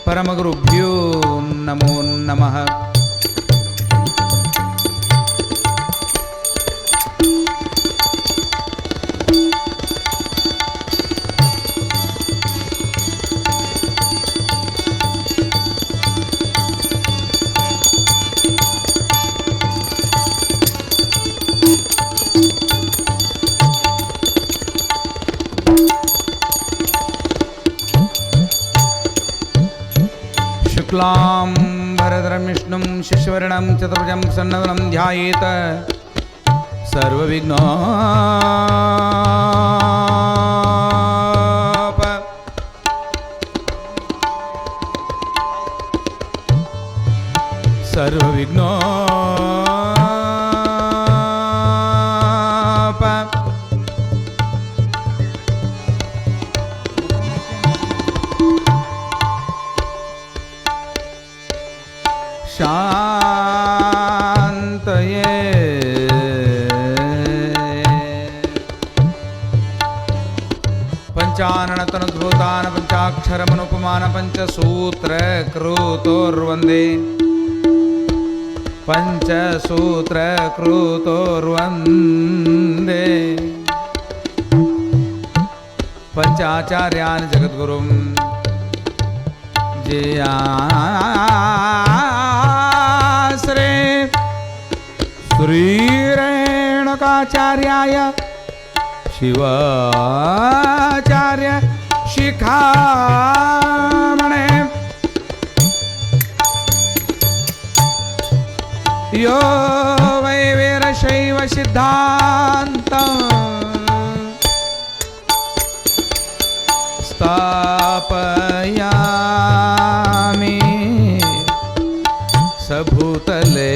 परमगुरुभ्यो नमो नमः। शुक्लां भरधरं विष्णुं शशिवर्णं चतुर्भुजं प्रसन्नवदनं ध्यायेत शान्तये पंचाननतनुद्भूतान् पंचाक्षरमनुपमान् पंचसूत्रकृतोर्वन्दे पंचाचार्यान् जगद्गुरुं जयाश्रे श्रीरेणुकाचार्याय शिवाचार्य शिखामणे यो वै वीरशैव सिद्धान्त स्थापयामि सबूतले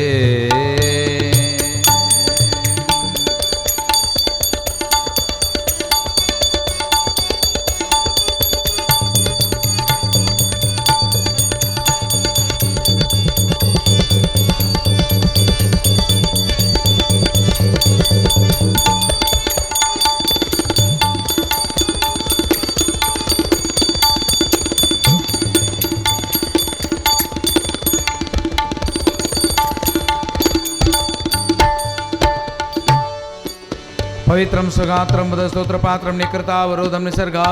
पवित्रं सुगात्रं बुधस्तोत्रपात्रं निकृतावरोधं निसर्गावबोधं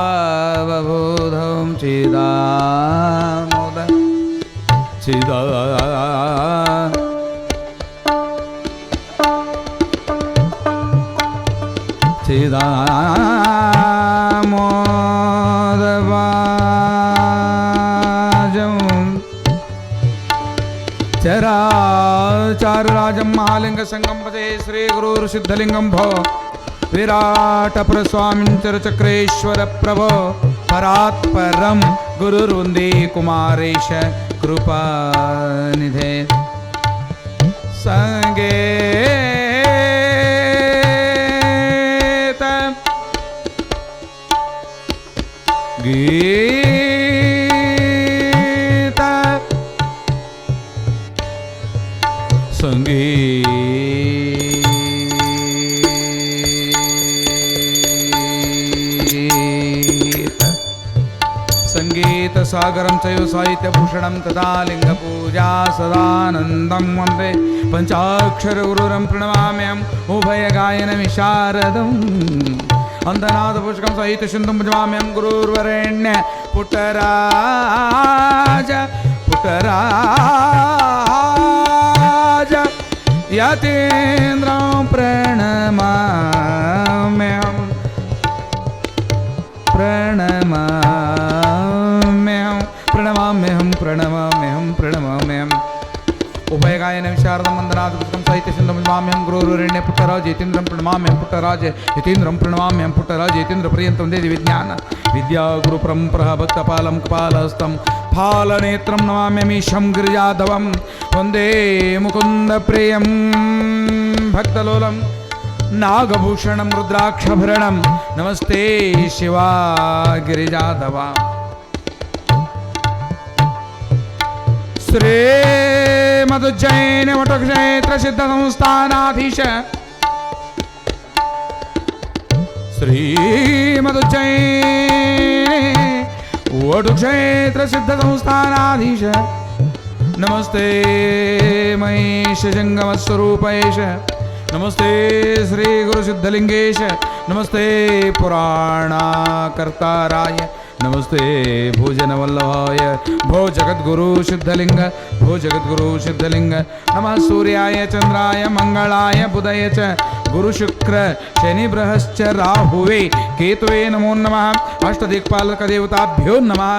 चिदामोदवाजं चराचारराजं महालिङ्गसंगं पदे श्रीगुरुर्सिद्धलिङ्गं भो विराटपुरस्वामिं चरचक्रेश्वर प्रभो परात्परं गुरुर्वन्दे कुमारेश कृपानिधे संगीत गीत संगीत संगीत सागरं चैव साहित्यभूषणं तथा लिंगपूजा सदानन्दं वन्दे पंचाक्षरगुरुं प्रणमाम्यहम् उभयगायन विशारदम् अंधनादपुष्कं साहित्यसिन्धुं भजाम्यहं गुरुर्वरेण्य पुट्टराज पुट्टराज यतीन्द्रं प्रणमाम्यहम् प्रणमाम्यहं प्रणमाम्यहं प्रणमाम्यहं प्रणमाम्यहम् उभय गायन विशारदं वन्दनात् पुस्तकं साहित्य सिन्धुं नमाम्यहं गुरुरेण्य पुट्टराज यतीन्द्रं प्रणमाम्यहं पुट्टराज यतीन्द्रं प्रणमाम्यहं पुट्टराज यतीन्द्रपर्यन्तं देदि विज्ञान विद्या गुरुपरम्परः भक्तपालं कपालहस्तं फालनेत्रं नमाम्यमीशं गिरिजाधवं वन्दे मुकुन्दप्रियं भक्तलोलं नागभूषणं रुद्राक्षभरणं नमस्ते शिवा गिरिजाधवा श्रीमदुज्जैन वटक्षेत्र सिद्ध संस्थानाधीश श्रीमदुज्जैन वटक्षेत्र सिद्ध संस्थानाधीश नमस्ते महेश जंगम स्वरूपेश नमस्ते श्री गुरु सिद्धलिंगेश नमस्ते पुराणकर्ताराय नमस्ते भोजनवल्लभाय भो जगद्गुरु सिद्धलिंग भो जगद्गुरु सिद्धलिंग नमः सूर्याय चंद्राय मंगलाय बुधय च गुरु शुक्र शनि बृहश्च राहुवे केतुवे नमो नमः अष्टदिक्पालक देवताभ्यो नमः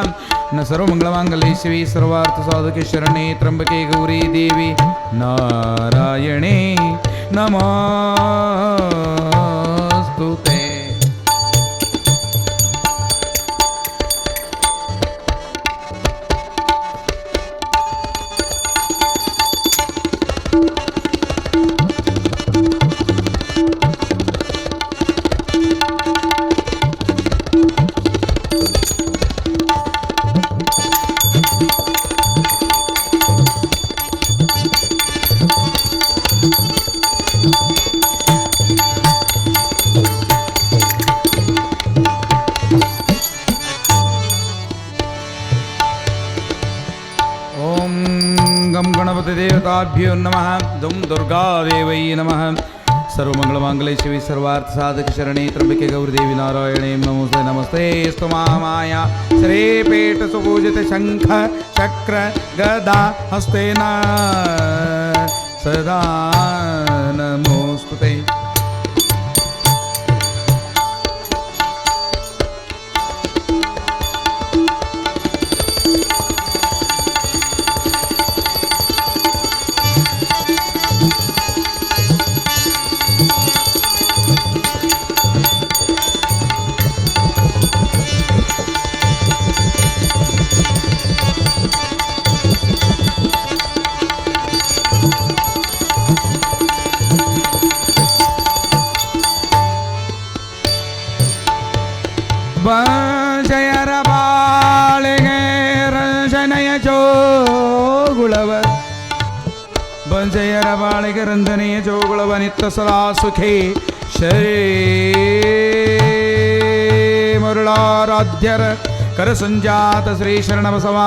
न सर्वमंगलमांगल्ये शिवे सर्वार्थसाधके शरणे त्र्यंबके गौरी देवी नारायणे नमोस्तुते। देवताभ्यो नमः दुम दुर्गा देवै नमः सर्वमंगलमांगल्ये शिवे सर्वार्थसाधक शरणे त्र्यंबके गौरीदेवी नारायणे नमोस्ते नमस्ते स्तुमामाया श्रीपीठ सुपूजित शंख चक्र गदा हस्तेन सदा नमोस्तुते। जयर बाळगे रंजनय जोगुळव ಬಂಜಯರ ಬಾಳಿಗೆ ರಂಜನೆಯ ಜೋಗುಳವ ನಿತ್ಯ ಸದಾ ಸುಖೇ ಶರೇ ಮರುಳಾರಾಧ್ಯರ ಕರ ಸಂಜಾತ ಶ್ರೀ ಶರಣಬಸವ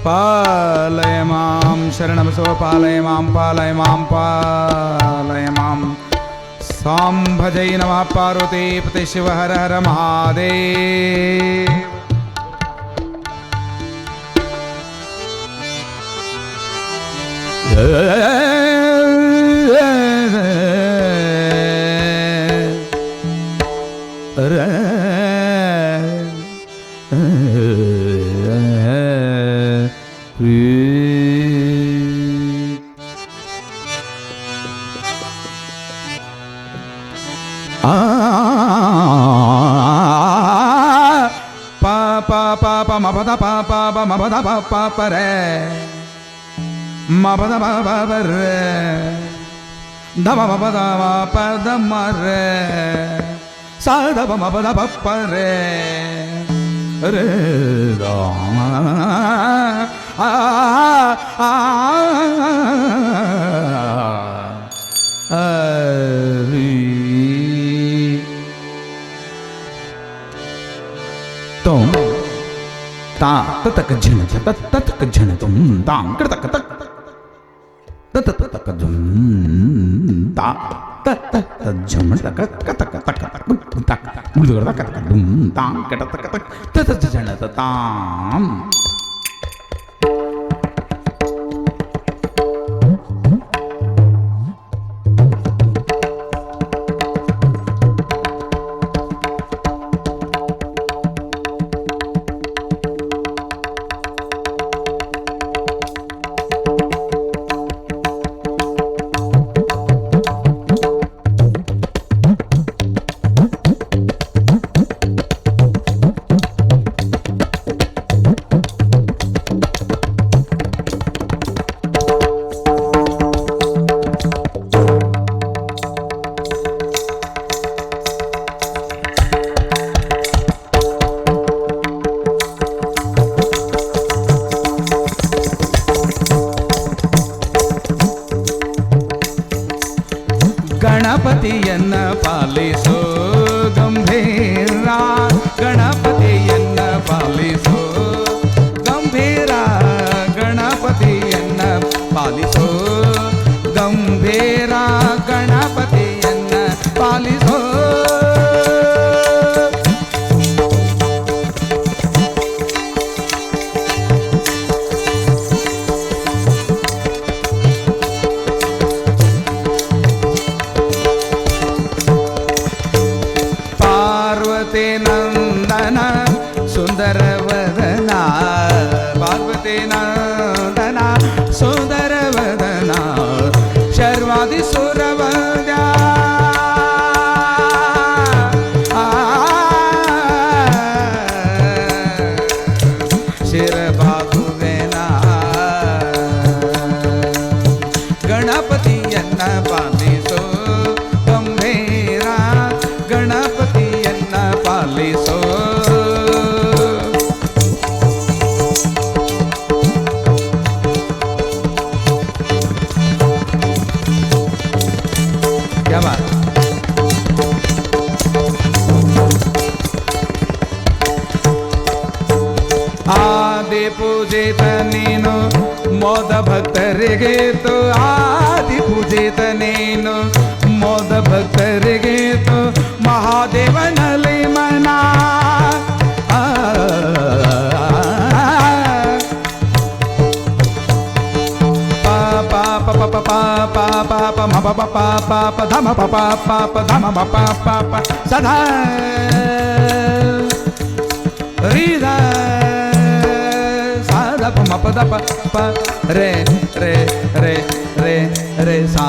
ಪಾಲಯ ಮಾಂ ಶರಣಬಸವ ಪಾಲಯ ಮಾಂ ಪಾಲಯ ಮಾಂ ಪಾಲಯ ಮಾಂ ಸಾಂಭಜೈ ನಮಃ ಪಾರ್ವತಿ ಪತಿ ಶಿವ ಹರ ಹರ Mahadeva. Mabada papa mabada papa pare mabada papa pare dama mabada papa mare sada mabada papa re re da tom ta tatak jhana tatak jhana tum dam kratak tak tatak jhum ta tatak jhum tak tak tak tak mudur tak dum dam kratak tak tatak jhana tam ಗಣಪತಿಯನ್ನ ಪಾಲಿಸೋ ಗಂಭೀರ ಗಣಪತಿಯನ್ನ ಪಾಲಿಸೋ ಗಂಭೀರ ಗಣಪತಿಯನ್ನ ಪಾಲಿಸೋ ಗಂಭೀರ ಗಣಪತಿಯನ್ನ ಪಾಲಿಸೋ ಪಾರ್ವತಿ ನಂದನ ಸುಂದರ ವದನ ಪಾರ್ವತಿ ನಂದನ ಸುಂದರ ವದನ ಶರ್ವಾದಿ ಸುರವದ್ಯ ಶಿರಬಾಗುವೆನ ಗಣಪತಿಯನ್ನ ಪಾಲಿಸೋ ಗಂಭೀರ ಗಣಪತಿಯನ್ನ ಪಾಲಿಸೋ क्या बात आदि पूजित नीनु मोद भक्तरिगे तो आदि पूजित नीनु मोद भक्तरिगे तो महादेवನಲ್ಲಿ ಮನಾ ಸದಾ ರೀದ ಸಾದ ಪ ಪದ ಪ ರೇ ರೇ ರೇ ರೇ ರೇ ಸಾ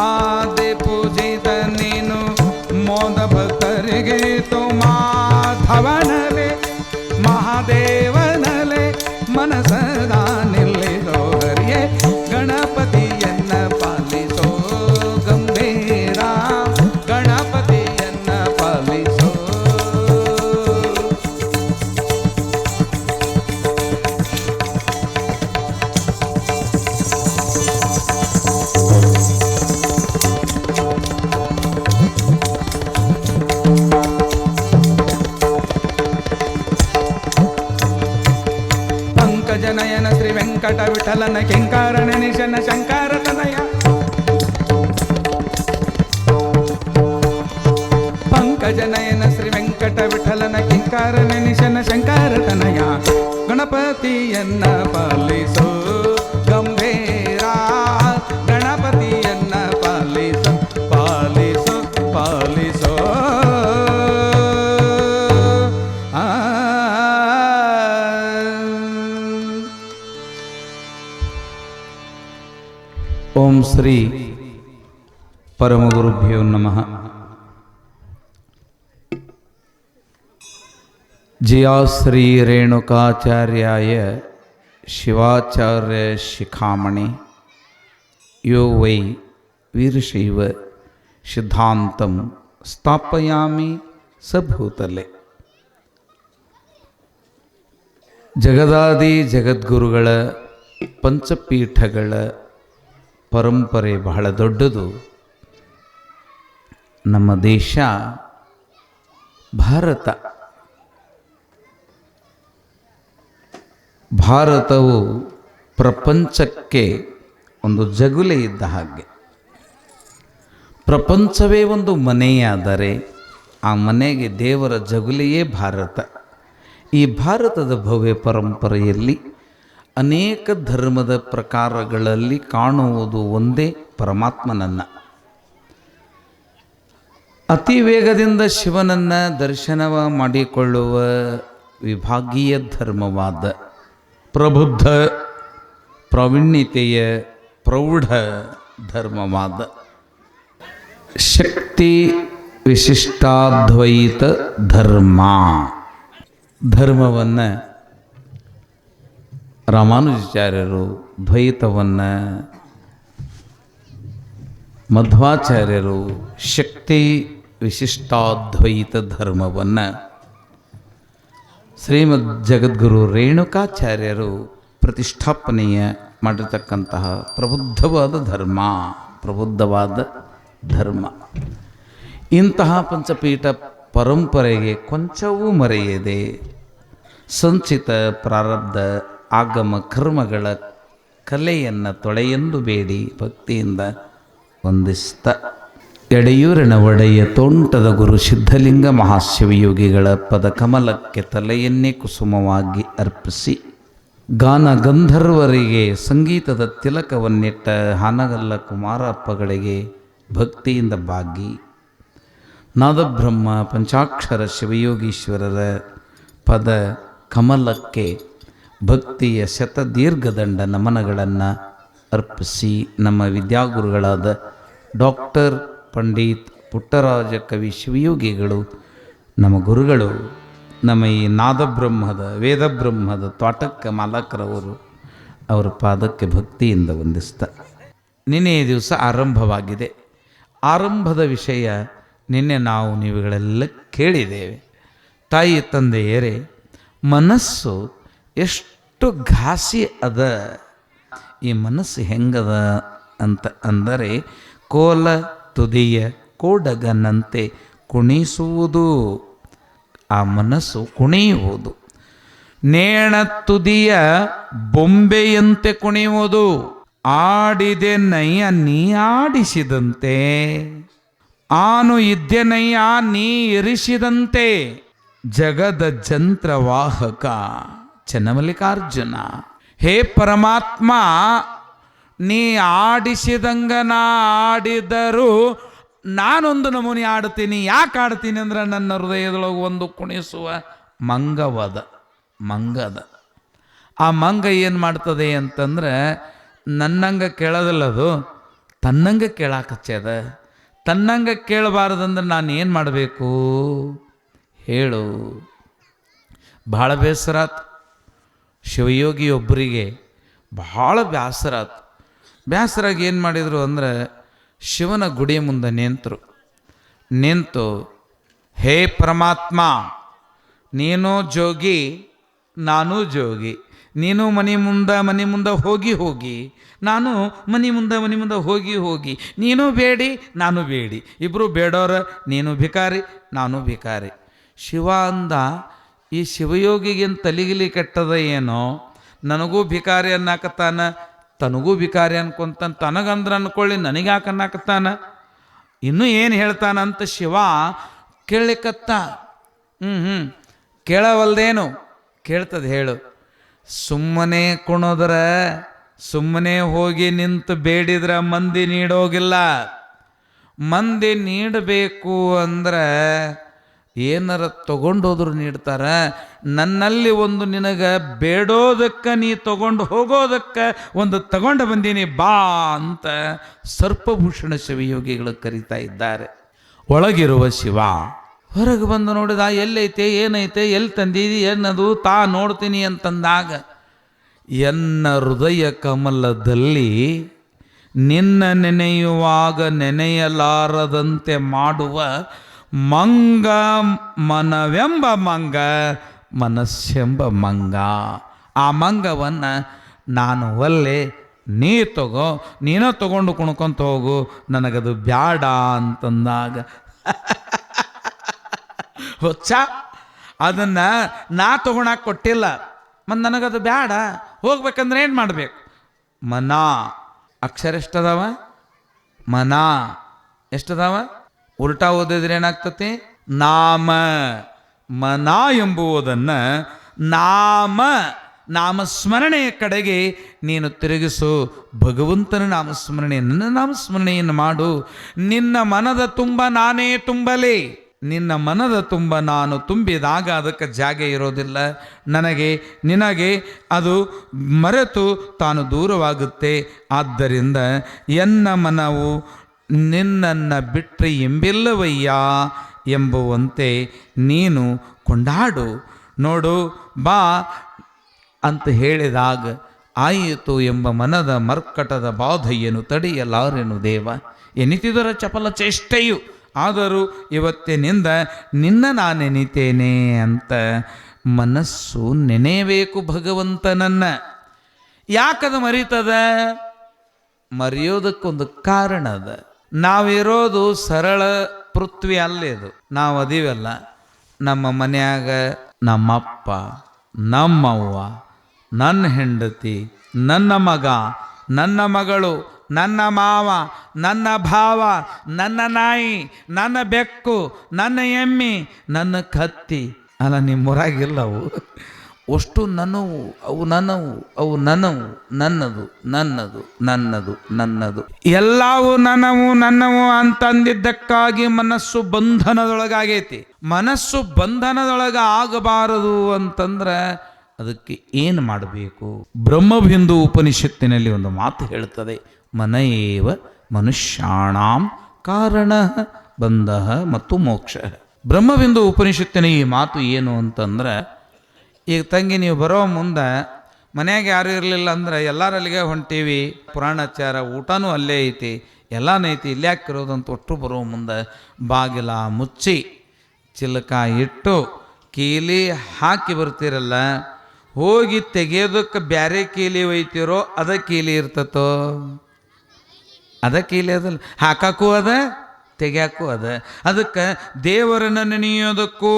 ಆದಿ ಪೂಜಿತ ನೀನು ಮೋದ ಭಕ್ತರಿಗೆ ತು ಮಾಧವನಲೆ ಮಹಾದೇವನಲೆ ಮನಸದಾ ನಿಲ್ಲಿಸೋ ಹರಿಯೇ ಗಣಪತಿಯನ್ನ ಪಾಲಿಸೋ ಗಂಭೀರ ಗಣಪತಿಯನ್ನ ಪಾಲಿಸೋ पंकजनयन श्री वेंकट विठलन किंकारण निशन शंकर तनय पंकजनयन श्री वेंकट विठलन किंकारण निशन शंकर तनय गणपतियन्न पालिसो गंभीर गणपतियन्न पालिसो पालिसो पालिसो ओम श्री परम गुरुभ्यो नमः। जया श्री रेणुकाचार्याय शिवाचार्य शिखामणि यो वै वीरशैव सिद्धांतं स्थापयामि सभूतले। ಜಗದಾದಿ ಜಗದ್ಗುರುಗಳ ಪಂಚಪೀಠಗಳ ಪರಂಪರೆ ಬಹಳ ದೊಡ್ಡದು. ನಮ್ಮ ದೇಶ ಭಾರತವು ಪ್ರಪಂಚಕ್ಕೆ ಒಂದು ಜಗುಲೆ ಇದ್ದ ಹಾಗೆ. ಪ್ರಪಂಚವೇ ಒಂದು ಮನೆಯಾದರೆ ಆ ಮನೆಗೆ ದೇವರ ಜಗುಲೆಯೇ ಭಾರತ. ಈ ಭಾರತದ ಭವ್ಯ ಪರಂಪರೆಯಲ್ಲಿ ಅನೇಕ ಧರ್ಮದ ಪ್ರಕಾರಗಳಲ್ಲಿ ಕಾಣುವುದು ಒಂದೇ ಪರಮಾತ್ಮನನ್ನು. ಅತಿ ವೇಗದಿಂದ ಶಿವನನ್ನು ದರ್ಶನವ ಮಾಡಿಕೊಳ್ಳುವ ವಿಭಾಗೀಯ ಧರ್ಮವಾದ ಪ್ರಬುದ್ಧ ಪ್ರಾವೀಣ್ಯತೆಯ ಪ್ರೌಢ ಧರ್ಮವಾದ ಶಕ್ತಿ ವಿಶಿಷ್ಟಾದ್ವೈತ ಧರ್ಮವನ್ನು ರಾಮಾನುಜಾಚಾರ್ಯರು, ದ್ವೈತವನ್ನು ಮಧ್ವಾಚಾರ್ಯರು, ಶಕ್ತಿ ವಿಶಿಷ್ಟಾದ್ವೈತ ಧರ್ಮವನ್ನು ಶ್ರೀಮದ್ ಜಗದ್ಗುರು ರೇಣುಕಾಚಾರ್ಯರು ಪ್ರತಿಷ್ಠಾಪನೆಯ ಮಾಡಿರ್ತಕ್ಕಂತಹ ಪ್ರಬುದ್ಧವಾದ ಧರ್ಮ ಇಂತಹ ಪಂಚಪೀಠ ಪರಂಪರೆಗೆ ಕೊಂಚವೂ ಮರೆಯದೆ ಸಂಚಿತ ಪ್ರಾರಬ್ಧ ಆಗಮ ಕರ್ಮಗಳ ಕಲೆಯನ್ನು ತೊಳೆಯೆಂದು ಬೇಡಿ ಭಕ್ತಿಯಿಂದ ವಂದಿಸ್ತ ಎಡೆಯೂರಿನ ಒಡೆಯ ತೋಂಟದ ಗುರು ಸಿದ್ಧಲಿಂಗ ಮಹಾಶಿವಯೋಗಿಗಳ ಪದ ಕಮಲಕ್ಕೆ ತಲೆಯನ್ನೇ ಕುಸುಮವಾಗಿ ಅರ್ಪಿಸಿ ಗಾನ ಗಂಧರ್ವರಿಗೆ ಸಂಗೀತದ ತಿಲಕವನ್ನಿಟ್ಟ ಹಾನಗಲ್ಲ ಕುಮಾರಪ್ಪಗಳಿಗೆ ಭಕ್ತಿಯಿಂದ ಬಾಗಿ ನಾದಬ್ರಹ್ಮ ಪಂಚಾಕ್ಷರ ಶಿವಯೋಗೀಶ್ವರರ ಪದ ಕಮಲಕ್ಕೆ ಭಕ್ತಿಯ ಶತದೀರ್ಘದಂಡ ನಮನಗಳನ್ನು ಅರ್ಪಿಸಿ ನಮ್ಮ ವಿದ್ಯಾಗುರುಗಳಾದ ಡಾಕ್ಟರ್ ಪಂಡಿತ್ ಪುಟ್ಟರಾಜ ಕವಿ ಶಿವಯೋಗಿಗಳು ನಮ್ಮ ಗುರುಗಳು, ನಮ್ಮ ಈ ನಾದಬ್ರಹ್ಮದ ವೇದಬ್ರಹ್ಮದ ತ್ವಾಟಕ್ಕ ಮಾಲಕರವರು ಅವರ ಪಾದಕ್ಕೆ ಭಕ್ತಿಯಿಂದ ವಂದಿಸ್ತಾ ನಿನ್ನೆ ದಿವಸ ಆರಂಭವಾಗಿದೆ. ಆರಂಭದ ವಿಷಯ ನಿನ್ನೆ ನೀವುಗಳೆಲ್ಲ ಕೇಳಿದ್ದೇವೆ. ತಾಯಿ ತಂದೆಯರೇ, ಮನಸ್ಸು ಎಷ್ಟು ಘಾಸಿ ಅದ, ಈ ಮನಸ್ಸು ಹೆಂಗದ ಅಂತ ಅಂದರೆ ಕೋಲ ತುದಿಯ ಕೋಡಗನಂತೆ ಕುಣಿಸುವುದು. ಆ ಮನಸ್ಸು ಕುಣಿಯುವುದು. ನೇಣ ತುದಿಯ ಬೊಂಬೆಯಂತೆ ಕುಣಿಯುವುದು. ಆಡಿದೆ ನಯ್ಯ ನೀ ಆಡಿಸಿದಂತೆ, ಆನು ಇದ್ದೆನಯ್ಯ ನೀ ಇರಿಸಿದಂತೆ, ಜಗದ ಜಂತ್ರವಾಹಕ ಚನ್ನಮಲ್ಲಿಕಾರ್ಜುನ. ಹೇ ಪರಮಾತ್ಮ, ನೀ ಆಡಿಸಿದಂಗ ನಾ ಆಡಿದರೂ ನಾನೊಂದು ನಮೂನಿ ಆಡ್ತೀನಿ. ಯಾಕೆ ಆಡ್ತೀನಿ ಅಂದ್ರೆ ನನ್ನ ಹೃದಯದೊಳಗೆ ಒಂದು ಕುಣಿಸುವ ಮಂಗದ. ಆ ಮಂಗ ಏನು ಮಾಡ್ತದೆ ಅಂತಂದ್ರೆ ನನ್ನಂಗೆ ಕೇಳೋದಿಲ್ಲದು, ತನ್ನಂಗೆ ಕೇಳಾಕಚ್ಚದ. ತನ್ನಂಗೆ ಕೇಳಬಾರ್ದಂದ್ರೆ ನಾನು ಏನು ಮಾಡಬೇಕು ಹೇಳು. ಭಾಳ ಬೇಸರಾತು. ಶಿವಯೋಗಿಯೊಬ್ಬರಿಗೆ ಭಾಳ ಬೇಸರಾತು. ಬೇಸರಾಗಿ ಏನು ಮಾಡಿದರು ಅಂದರೆ ಶಿವನ ಗುಡಿಯ ಮುಂದೆ ನಿಂತು ಹೇ ಪರಮಾತ್ಮ, ನೀನು ಜೋಗಿ ನಾನು ಜೋಗಿ, ನೀನು ಮನೆ ಮುಂದೆ ಹೋಗಿ ನಾನು ಮನೆ ಮುಂದೆ ಹೋಗಿ, ನೀನು ಬೇಡಿ ನಾನು ಬೇಡಿ, ಇಬ್ಬರು ಬೇಡೋರ, ನೀನು ಭಿಕಾರಿ ನಾನು ಭಿಕಾರಿ. ಶಿವ ಅಂದ, ಈ ಶಿವಯೋಗಿಗೇನು ತಲೆಗಿಲಿ ಕೆಟ್ಟದ ಏನೋ, ನನಗೂ ಭಿಕಾರಿ ಅನ್ನಕತ್ತಾನ, ತನಗೂ ಭಿಕಾರಿ ಅನ್ಕೊಂತಾನ, ತನಗಂದ್ರೆ ಅನ್ಕೊಳ್ಳಿ ನನಗೆ ಯಾಕೆ ಅನ್ನಕತ್ತಾನ, ಇನ್ನೂ ಏನು ಹೇಳ್ತಾನಂತ ಶಿವ ಕೇಳಲಿಕ್ಕತ್ತ. ಕೇಳವಲ್ದೇನು, ಕೇಳ್ತದೆ ಹೇಳು. ಸುಮ್ಮನೆ ಕುಣೋದ್ರ, ಸುಮ್ಮನೆ ಹೋಗಿ ನಿಂತು ಬೇಡಿದ್ರೆ ಮಂದಿ ನೀಡೋಗಿಲ್ಲ. ಮಂದಿ ನೀಡಬೇಕು ಅಂದ್ರೆ ಏನಾರ ತಗೊಂಡೋದ್ರು ನೀಡ್ತಾರೆ. ನನ್ನಲ್ಲಿ ಒಂದು ನಿನಗೆ ಬೇಡೋದಕ್ಕೆ ನೀ ತಗೊಂಡು ಹೋಗೋದಕ್ಕೆ ಒಂದು ತಗೊಂಡು ಬಂದೀನಿ ಬಾ ಅಂತ ಸರ್ಪಭೂಷಣ ಶಿವಯೋಗಿಗಳು ಕರೀತಾ ಇದ್ದಾರೆ. ಒಳಗಿರುವ ಶಿವ ಹೊರಗೆ ಬಂದು ನೋಡಿದ, ಎಲ್ಲೈತೆ ಏನೈತೆ ಎಲ್ಲಿ ತಂದಿದಿ ಏನದು ನೋಡ್ತೀನಿ ಅಂತಂದಾಗ, ಎನ್ನ ಹೃದಯ ಕಮಲದಲ್ಲಿ ನಿನ್ನ ನೆನೆಯುವಾಗ ನೆನೆಯಲಾರದಂತೆ ಮಾಡುವ ಮಂಗ ಮನವೆಂಬ ಮಂಗ, ಮನಸ್ಸೆಂಬ ಮಂಗ. ಆ ಮಂಗವನ್ನು ನಾನು ಒಲ್ಲೆ, ನೀ ತಗೋ, ನೀನೋ ತಗೊಂಡು ಕುಣ್ಕೊಂತ ಹೋಗು, ನನಗದು ಬ್ಯಾಡ ಅಂತಂದಾಗ ಹೊಚ್ಚ ಅದನ್ನು ನಾ ತಗೊಳಕ್ಕೆ ಕೊಟ್ಟಿಲ್ಲ, ಮತ್ತು ನನಗದು ಬ್ಯಾಡ, ಹೋಗ್ಬೇಕಂದ್ರೆ ಏನು ಮಾಡಬೇಕು? ಮನ ಅಕ್ಷರ ಎಷ್ಟದಾವ? ಮನ ಎಷ್ಟದಾವ? ಉಲ್ಟಾ ಓದಿದ್ರೆ ಏನಾಗ್ತತಿ? ನಾಮ. ಮನ ಎಂಬುವುದನ್ನು ನಾಮಸ್ಮರಣೆಯ ಕಡೆಗೆ ನೀನು ತಿರುಗಿಸು. ಭಗವಂತನ ನಾಮಸ್ಮರಣೆ, ನನ್ನ ನಾಮಸ್ಮರಣೆಯನ್ನು ಮಾಡು. ನಿನ್ನ ಮನದ ತುಂಬ ನಾನೇ ತುಂಬಲಿ. ನಿನ್ನ ಮನದ ತುಂಬ ನಾನು ತುಂಬಿದಾಗ ಅದಕ್ಕೆ ಜಾಗ ಇರೋದಿಲ್ಲ. ನನಗೆ ನಿನಗೆ ಅದು ಮರೆತು ತಾನು ದೂರವಾಗುತ್ತೆ. ಆದ್ದರಿಂದ ಎನ್ನ ಮನವು ನಿನ್ನನ್ನು ಬಿಟ್ಟರೆ ಎಂಬಿಲ್ಲವಯ್ಯ ಎಂಬುವಂತೆ ನೀನು ಕೊಂಡಾಡು. ನೋಡು ಬಾ ಅಂತ ಹೇಳಿದಾಗ ಆಯಿತು ಎಂಬ ಮನದ ಮರ್ಕಟದ ಬಾಧೆಯನ್ನು ತಡೆಯಲಾರೆನು ದೇವ. ಎನಿತಿದರ ಚಪಲ ಚೇಷ್ಟೆಯು, ಆದರೂ ಇವತ್ತಿನಿಂದ ನಿನ್ನ ನಾನೆನಿತೇನೆ ಅಂತ ಮನಸ್ಸು ನೆನೆಯಬೇಕು ಭಗವಂತನನ್ನ. ಯಾಕದು ಮರೀತದ? ಮರೆಯೋದಕ್ಕೊಂದು ಕಾರಣ ಅದ. ನಾವಿರೋದು ಸರಳ ಪೃಥ್ವಿ ಅಲ್ಲೇ. ಇದು ನಾವು ಅದೀವಲ್ಲ, ನಮ್ಮ ಮನ್ಯಾಗ ನಮ್ಮಪ್ಪ, ನಮ್ಮವ್ವ, ನನ್ನ ಹೆಂಡತಿ, ನನ್ನ ಮಗ, ನನ್ನ ಮಗಳು, ನನ್ನ ಮಾವ, ನನ್ನ ಭಾವ, ನನ್ನ ನಾಯಿ, ನನ್ನ ಬೆಕ್ಕು, ನನ್ನ ಎಮ್ಮಿ, ನನ್ನ ಕತ್ತಿ. ಅಲ್ಲ, ನಿಮ್ಮೂರಾಗಿಲ್ಲವು ಅಷ್ಟು ನನ್ನವು, ಅವು ನನ್ನವು, ಅವು ನನ್ನವು, ನನ್ನದು, ನನ್ನದು, ನನ್ನದು, ನನ್ನದು, ಎಲ್ಲವೂ ನನ್ನವು ಅಂತಂದಿದ್ದಕ್ಕಾಗಿ ಮನಸ್ಸು ಬಂಧನದೊಳಗಾಗೈತಿ. ಮನಸ್ಸು ಬಂಧನದೊಳಗ ಆಗಬಾರದು ಅಂತಂದ್ರೆ ಅದಕ್ಕೆ ಏನು ಮಾಡಬೇಕು? ಬ್ರಹ್ಮಬಿಂದು ಉಪನಿಷತ್ತಿನಲ್ಲಿ ಒಂದು ಮಾತು ಹೇಳ್ತದೆ, ಮನ ಏವ ಮನುಷ್ಯಾಣಾಂ ಕಾರಣ ಬಂಧ ಮತ್ತು ಮೋಕ್ಷ. ಬ್ರಹ್ಮಬಿಂದು ಉಪನಿಷತ್ತಿನ ಈ ಮಾತು ಏನು ಅಂತಂದ್ರೆ, ಈಗ ತಂಗಿ ನೀವು ಬರೋ ಮುಂದೆ ಮನ್ಯಾಗ ಯಾರು ಇರಲಿಲ್ಲ ಅಂದ್ರೆ ಎಲ್ಲರಲ್ಲಿಗೆ ಹೊಂಟೀವಿ, ಪುರಾಣಾಚಾರ, ಊಟನೂ ಅಲ್ಲೇ ಐತಿ, ಎಲ್ಲನೂ ಐತಿ, ಇಲ್ಲಿ ಯಾಕಿರೋದಂತ ಒಟ್ಟು ಬರೋ ಮುಂದೆ ಬಾಗಿಲ ಮುಚ್ಚಿ ಚಿಲಕ ಇಟ್ಟು ಕೀಲಿ ಹಾಕಿ ಬರ್ತಿರಲ್ಲ, ಹೋಗಿ ತೆಗೆಯೋದಕ್ಕೆ ಬ್ಯಾರೆ ಕೀಲಿ ಒಯ್ತಿರೋ ಅದ ಕೀಲಿ ಇರ್ತತೋ? ಅದ ಕೀಲಿ ಅದಲ್ಲ, ಹಾಕಕ್ಕೂ ಅದ, ತೆಗ್ಯಾಕೂ ಅದ. ಅದಕ್ಕೆ ದೇವರನ್ನು ನೆನೆಯೋದಕ್ಕೂ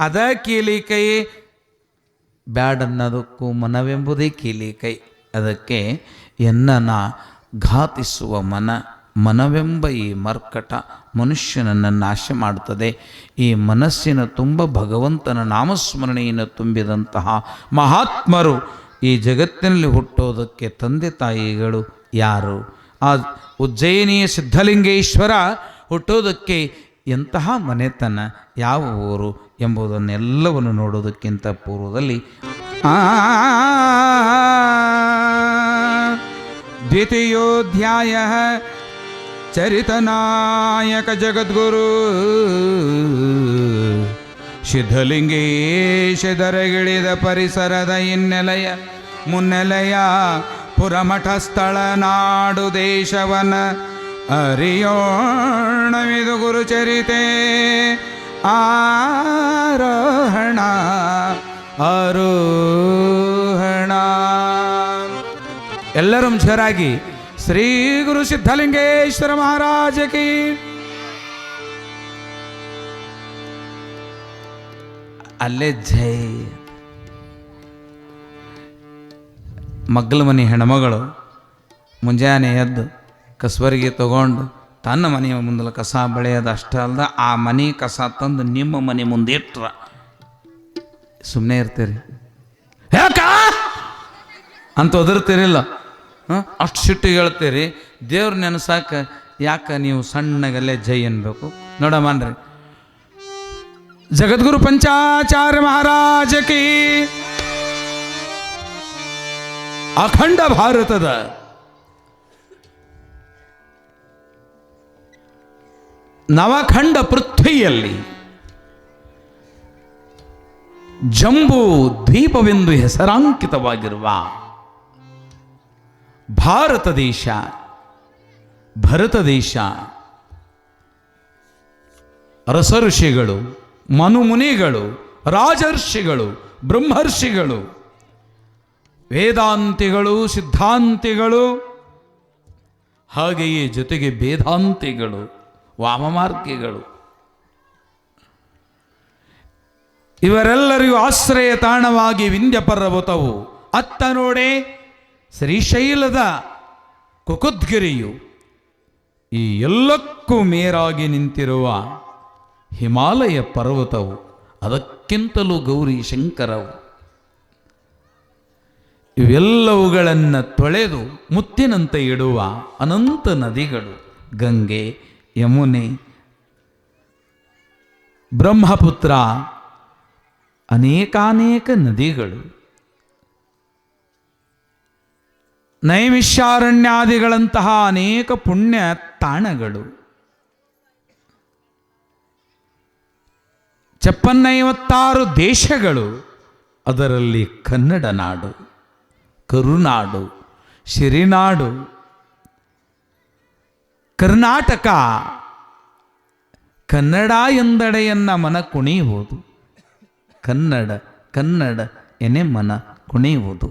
ಅದ ಕೀಲಿ ಕೈ, ಬ್ಯಾಡನ್ನೋದಕ್ಕೂ ಮನವೆಂಬುದೇ ಕೀಲಿ ಕೈ. ಅದಕ್ಕೆ ಎನ್ನನ ಘಾತಿಸುವ ಮನವೆಂಬ ಈ ಮರ್ಕಟ ಮನುಷ್ಯನನ್ನು ನಾಶ ಮಾಡುತ್ತದೆ. ಈ ಮನಸ್ಸಿನ ತುಂಬ ಭಗವಂತನ ನಾಮಸ್ಮರಣೆಯನ್ನು ತುಂಬಿದಂತಹ ಮಹಾತ್ಮರು ಈ ಜಗತ್ತಿನಲ್ಲಿ ಹುಟ್ಟೋದಕ್ಕೆ ತಂದೆ ತಾಯಿಗಳು ಯಾರು? ಆ ಉಜ್ಜಯಿನಿಯ ಸಿದ್ಧಲಿಂಗೇಶ್ವರ ಹುಟ್ಟೋದಕ್ಕೆ ಎಂತಹ ಮನೆತನ, ಯಾವ ಊರು ಎಂಬುದನ್ನೆಲ್ಲವನ್ನು ನೋಡೋದಕ್ಕಿಂತ ಪೂರ್ವದಲ್ಲಿ ದ್ವಿತೀಯೋಧ್ಯಾಯ ಚರಿತನಾಯಕ ಜಗದ್ಗುರು ಸಿದ್ಧಲಿಂಗೇಶ ದರಗಿಳಿದ ಪರಿಸರದ ಹಿನ್ನೆಲೆಯ ಮುನ್ನೆಲೆಯ ಪುರಮಠ ಸ್ಥಳ ನಾಡು ದೇಶವನ ಅರಿಯೋಣವಿದು ಗುರುಚರಿತೆ ಆರೋಹಣ ಆರೋಹಣ. ಎಲ್ಲರೂ ಜೋರಾಗಿ ಶ್ರೀ ಗುರು ಸಿದ್ಧಲಿಂಗೇಶ್ವರ ಮಹಾರಾಜ ಕಿ. ಅಲ್ಲೇ ಜೈ. ಮಗ್ಗಲ ಮನೆ ಹೆಣ್ಮಗಳು ಮುಂಜಾನೆ ಎದ್ದು ಕಸಬರಿಗೆ ತಗೊಂಡು ತನ್ನ ಮನೆಯ ಮುಂದಲ ಕಸ ಬೆಳೆಯೋದು ಅಷ್ಟೇ ಅಲ್ದ, ಆ ಮನೆ ಕಸ ತಂದು ನಿಮ್ಮ ಮನೆ ಮುಂದೆ ಇಟ್ರ ಸುಮ್ಮನೆ ಇರ್ತೀರಿ? ಯಾಕ ಅಂತ ಒದರ್ತೀರಿಲ್ಲ? ಅಷ್ಟು ಸಿಟ್ಟು ಹೇಳ್ತೀರಿ. ದೇವ್ರ ನೆನಸಾಕ ಯಾಕ ನೀವು ಸಣ್ಣಗಲ್ಲೇ ಜೈ ಅನ್ಬೇಕು? ನೋಡಮ್ಮನ್ರಿ, ಜಗದ್ಗುರು ಪಂಚಾಚಾರ್ಯ ಮಹಾರಾಜ ಕಿ. ಅಖಂಡ ಭಾರತದ ನವಖಂಡ ಪೃಥ್ವಿಯಲ್ಲಿ ಜಂಬೂ ದ್ವೀಪವೆಂದು ಹೆಸರಾಂಕಿತವಾಗಿರುವ ಭಾರತ ದೇಶ, ಭರತ ದೇಶ, ರಸಋಷಿಗಳು, ಮನುಮುನಿಗಳು, ರಾಜರ್ಷಿಗಳು, ಬ್ರಹ್ಮರ್ಷಿಗಳು, ವೇದಾಂತಿಗಳು, ಸಿದ್ಧಾಂತಿಗಳು, ಹಾಗೆಯೇ ಜೊತೆಗೆ ಭೇದಾಂತಿಗಳು, ವಾಮಮಾರ್ಗಿಗಳು, ಇವರೆಲ್ಲರಿಗೂ ಆಶ್ರಯ ತಾಣವಾಗಿ ವಿಂಧ್ಯ ಪರ್ವತವು, ಅತ್ತ ನೋಡೆ ಶ್ರೀಶೈಲದ ಕುಕುದ್ಗಿರಿಯು, ಈ ಎಲ್ಲಕ್ಕೂ ಮೇರಾಗಿ ನಿಂತಿರುವ ಹಿಮಾಲಯ ಪರ್ವತವು, ಅದಕ್ಕಿಂತಲೂ ಗೌರಿ ಶಂಕರವು, ಇವೆಲ್ಲವುಗಳನ್ನು ತೊಳೆದು ಮುತ್ತಿನಂತೆ ಇಡುವ ಅನಂತ ನದಿಗಳು, ಗಂಗೆ, ಯಮುನೆ, ಬ್ರಹ್ಮಪುತ್ರ, ಅನೇಕಾನೇಕ ನದಿಗಳು, ನೈಮಿಷಾರಣ್ಯಾದಿಗಳಂತಹ ಅನೇಕ ಪುಣ್ಯ ತಾಣಗಳು, 56 ದೇಶಗಳು, ಅದರಲ್ಲಿ ಕನ್ನಡ ನಾಡು, ಕರುನಾಡು, ಸಿರಿನಾಡು, ಕರ್ನಾಟಕ. ಕನ್ನಡ ಎಂದಡೆಯನ್ನ ಮನ ಕುಣಿಯುವುದು. ಕನ್ನಡ ಕನ್ನಡ ಎನೆ ಮನ ಕುಣಿಯುವುದು.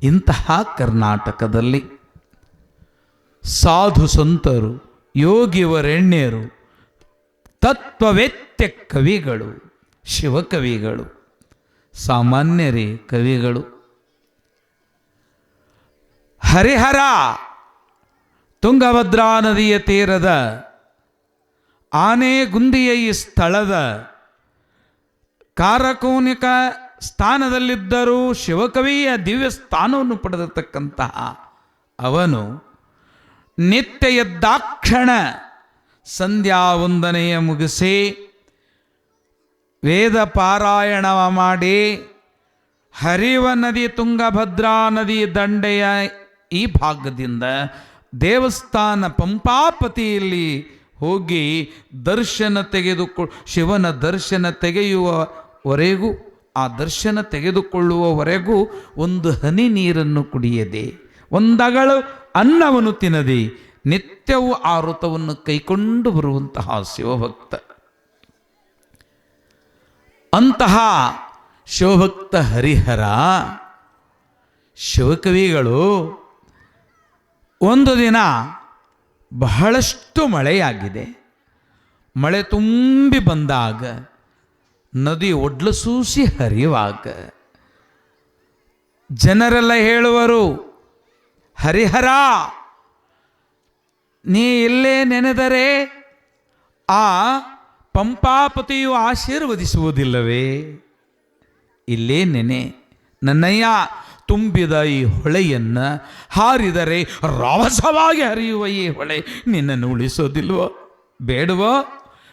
ಇಂತಹ ಕರ್ನಾಟಕದಲ್ಲಿ ಸಾಧು ಸಂತರು, ಯೋಗಿವರೆಣ್ಯರು, ತತ್ವವೇತ್ಯ ಕವಿಗಳು, ಶಿವಕವಿಗಳು, ಸಾಮಾನ್ಯರೇ ಕವಿಗಳು, ಹರಿಹರ ತುಂಗಭದ್ರಾ ನದಿಯ ತೀರದ ಆನೆಗುಂದಿಯ ಈ ಸ್ಥಳದ ಕಾರಕೋನಿಕ ಸ್ಥಾನದಲ್ಲಿದ್ದರೂ ಶಿವಕವಿಯ ದಿವ್ಯ ಸ್ಥಾನವನ್ನು ಪಡೆದಿರತಕ್ಕಂತಹ ಅವನು ನಿತ್ಯ ಎದ್ದಾಕ್ಷಣ ಸಂಧ್ಯಾ ವಂದನೆಯ ಮುಗಿಸಿ ವೇದ ಪಾರಾಯಣ ಮಾಡಿ ಹರಿವ ನದಿ ತುಂಗಭದ್ರಾ ನದಿ ದಂಡೆಯ ಈ ಭಾಗದಿಂದ ದೇವಸ್ಥಾನ ಪಂಪಾಪತಿಯಲ್ಲಿ ಹೋಗಿ ದರ್ಶನ ಶಿವನ ದರ್ಶನ ತೆಗೆಯುವವರೆಗೂ, ಆ ದರ್ಶನ ತೆಗೆದುಕೊಳ್ಳುವವರೆಗೂ ಒಂದು ಹನಿ ನೀರನ್ನು ಕುಡಿಯದೆ, ಒಂದಗಳು ಅನ್ನವನ್ನು ತಿನ್ನದೆ ನಿತ್ಯವೂ ಆ ವ್ರತವನ್ನು ಕೈಕೊಂಡು ಬರುವಂತಹ ಶಿವಭಕ್ತ. ಅಂತಹ ಶಿವಭಕ್ತ ಹರಿಹರ ಶಿವಕವಿಗಳು ಒಂದು ದಿನ ಬಹಳಷ್ಟು ಮಳೆಯಾಗಿದೆ. ಮಳೆ ತುಂಬಿ ಬಂದಾಗ ನದಿ ಒಡ್ಲು ಸೂಸಿ ಹರಿಯುವಾಗ ಜನರೆಲ್ಲ ಹೇಳುವರು, ಹರಿಹರ ನೀ ಇಲ್ಲೇ ನೆನೆದರೆ ಆ ಪಂಪಾಪತಿಯು ಆಶೀರ್ವದಿಸುವುದಿಲ್ಲವೇ? ಇಲ್ಲೇ ನೆನೆ ನನ್ನಯ್ಯ, ತುಂಬಿದ ಈ ಹೊಳೆಯನ್ನು ಹಾರಿದರೆ ರಭಸವಾಗಿ ಹರಿಯುವ ಈ ಹೊಳೆ ನಿನ್ನನ್ನು ಉಳಿಸೋದಿಲ್ವೋ? ಬೇಡವೋ?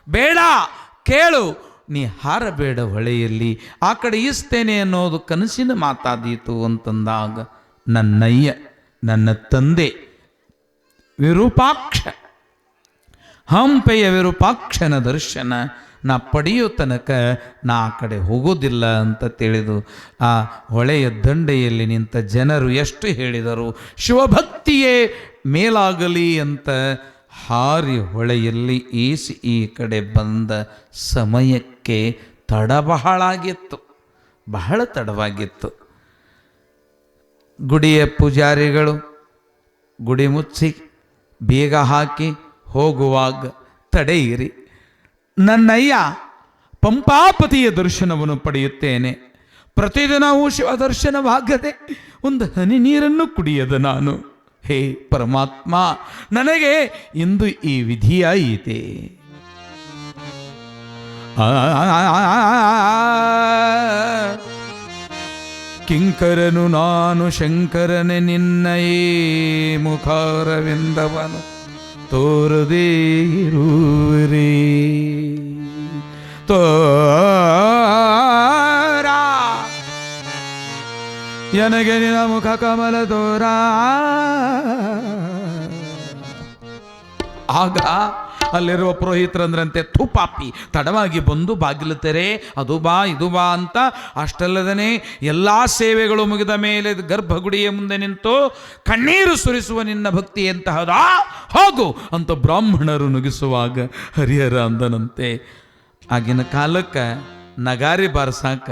ಬೇಡ, ಕೇಳು, ನೀ ಹಾರಬೇಡ ಹೊಳೆಯಲ್ಲಿ, ಆ ಕಡೆ ಈಸ್ತೇನೆ ಅನ್ನೋದು ಕನಸಿನ ಮಾತಾದೀತು ಅಂತಂದಾಗ ನನ್ನಯ್ಯ, ನನ್ನ ತಂದೆ ವಿರೂಪಾಕ್ಷ, ಹಂಪೆಯ ವಿರೂಪಾಕ್ಷನ ದರ್ಶನ ನಾ ಪಡೆಯೋ ತನಕ ನಾ ಆ ಕಡೆ ಹೋಗೋದಿಲ್ಲ ಅಂತ ತಿಳಿದು ಆ ಹೊಳೆಯ ದಂಡೆಯಲ್ಲಿ ನಿಂತ ಜನರು ಎಷ್ಟು ಹೇಳಿದರು, ಶಿವಭಕ್ತಿಯೇ ಮೇಲಾಗಲಿ ಅಂತ ಹಾರಿ ಹೊಳೆಯಲ್ಲಿ ಈಸಿ ಈ ಕಡೆ ಬಂದ ಸಮಯಕ್ಕೆ ಬಹಳ ತಡವಾಗಿತ್ತು. ಗುಡಿಯ ಪೂಜಾರಿಗಳು ಗುಡಿ ಮುಚ್ಚಿ ಬೀಗ ಹಾಕಿ ಹೋಗುವಾಗ ತಡೆಯಿರಿ, ನನ್ನಯ್ಯ ಪಂಪಾಪತಿಯ ದರ್ಶನವನ್ನು ಪಡೆಯುತ್ತೇನೆ, ಪ್ರತಿದಿನವೂ ಶಿವ ದರ್ಶನವಾಗದೆ ಒಂದು ಹನಿ ನೀರನ್ನು ಕುಡಿಯದ ನಾನು, ಹೇ ಪರಮಾತ್ಮ, ನನಗೆ ಇಂದು ಈ ವಿಧಿಯಾಯಿತೆ. ಕಿಂಕರನು ನಾನು ಶಂಕರನೆ ನಿನ್ನಯೇ ಮುಖಾರವಿಂದವನು ತೋರದೇ ಇರುವರೇ ತೋರ ನನಗೆ ನಿನ್ನ ಮುಖ ಕಮಲ ತೋರ. ಆಗ ಅಲ್ಲಿರುವ ಪುರೋಹಿತರಂದ್ರಂತೆ, ಥೂಪಾಪಿ, ತಡವಾಗಿ ಬಂದು ಬಾಗಿಲು ತೆರೆ, ಅದು ಬಾ ಇದು ಬಾ ಅಂತ. ಅಷ್ಟಲ್ಲದೇ ಎಲ್ಲ ಸೇವೆಗಳು ಮುಗಿದ ಮೇಲೆ ಗರ್ಭಗುಡಿಯ ಮುಂದೆ ನಿಂತು ಕಣ್ಣೀರು ಸುರಿಸುವ ನಿನ್ನ ಭಕ್ತಿ ಎಂತಹದಾ, ಹೋಗು ಅಂತ ಬ್ರಾಹ್ಮಣರು ನುಗ್ಗಿಸುವಾಗ ಹರಿಹರ ಅಂದನಂತೆ, ಆಗಿನ ಕಾಲಕ್ಕೆ ನಗಾರಿ ಬಾರಿಸಾಕ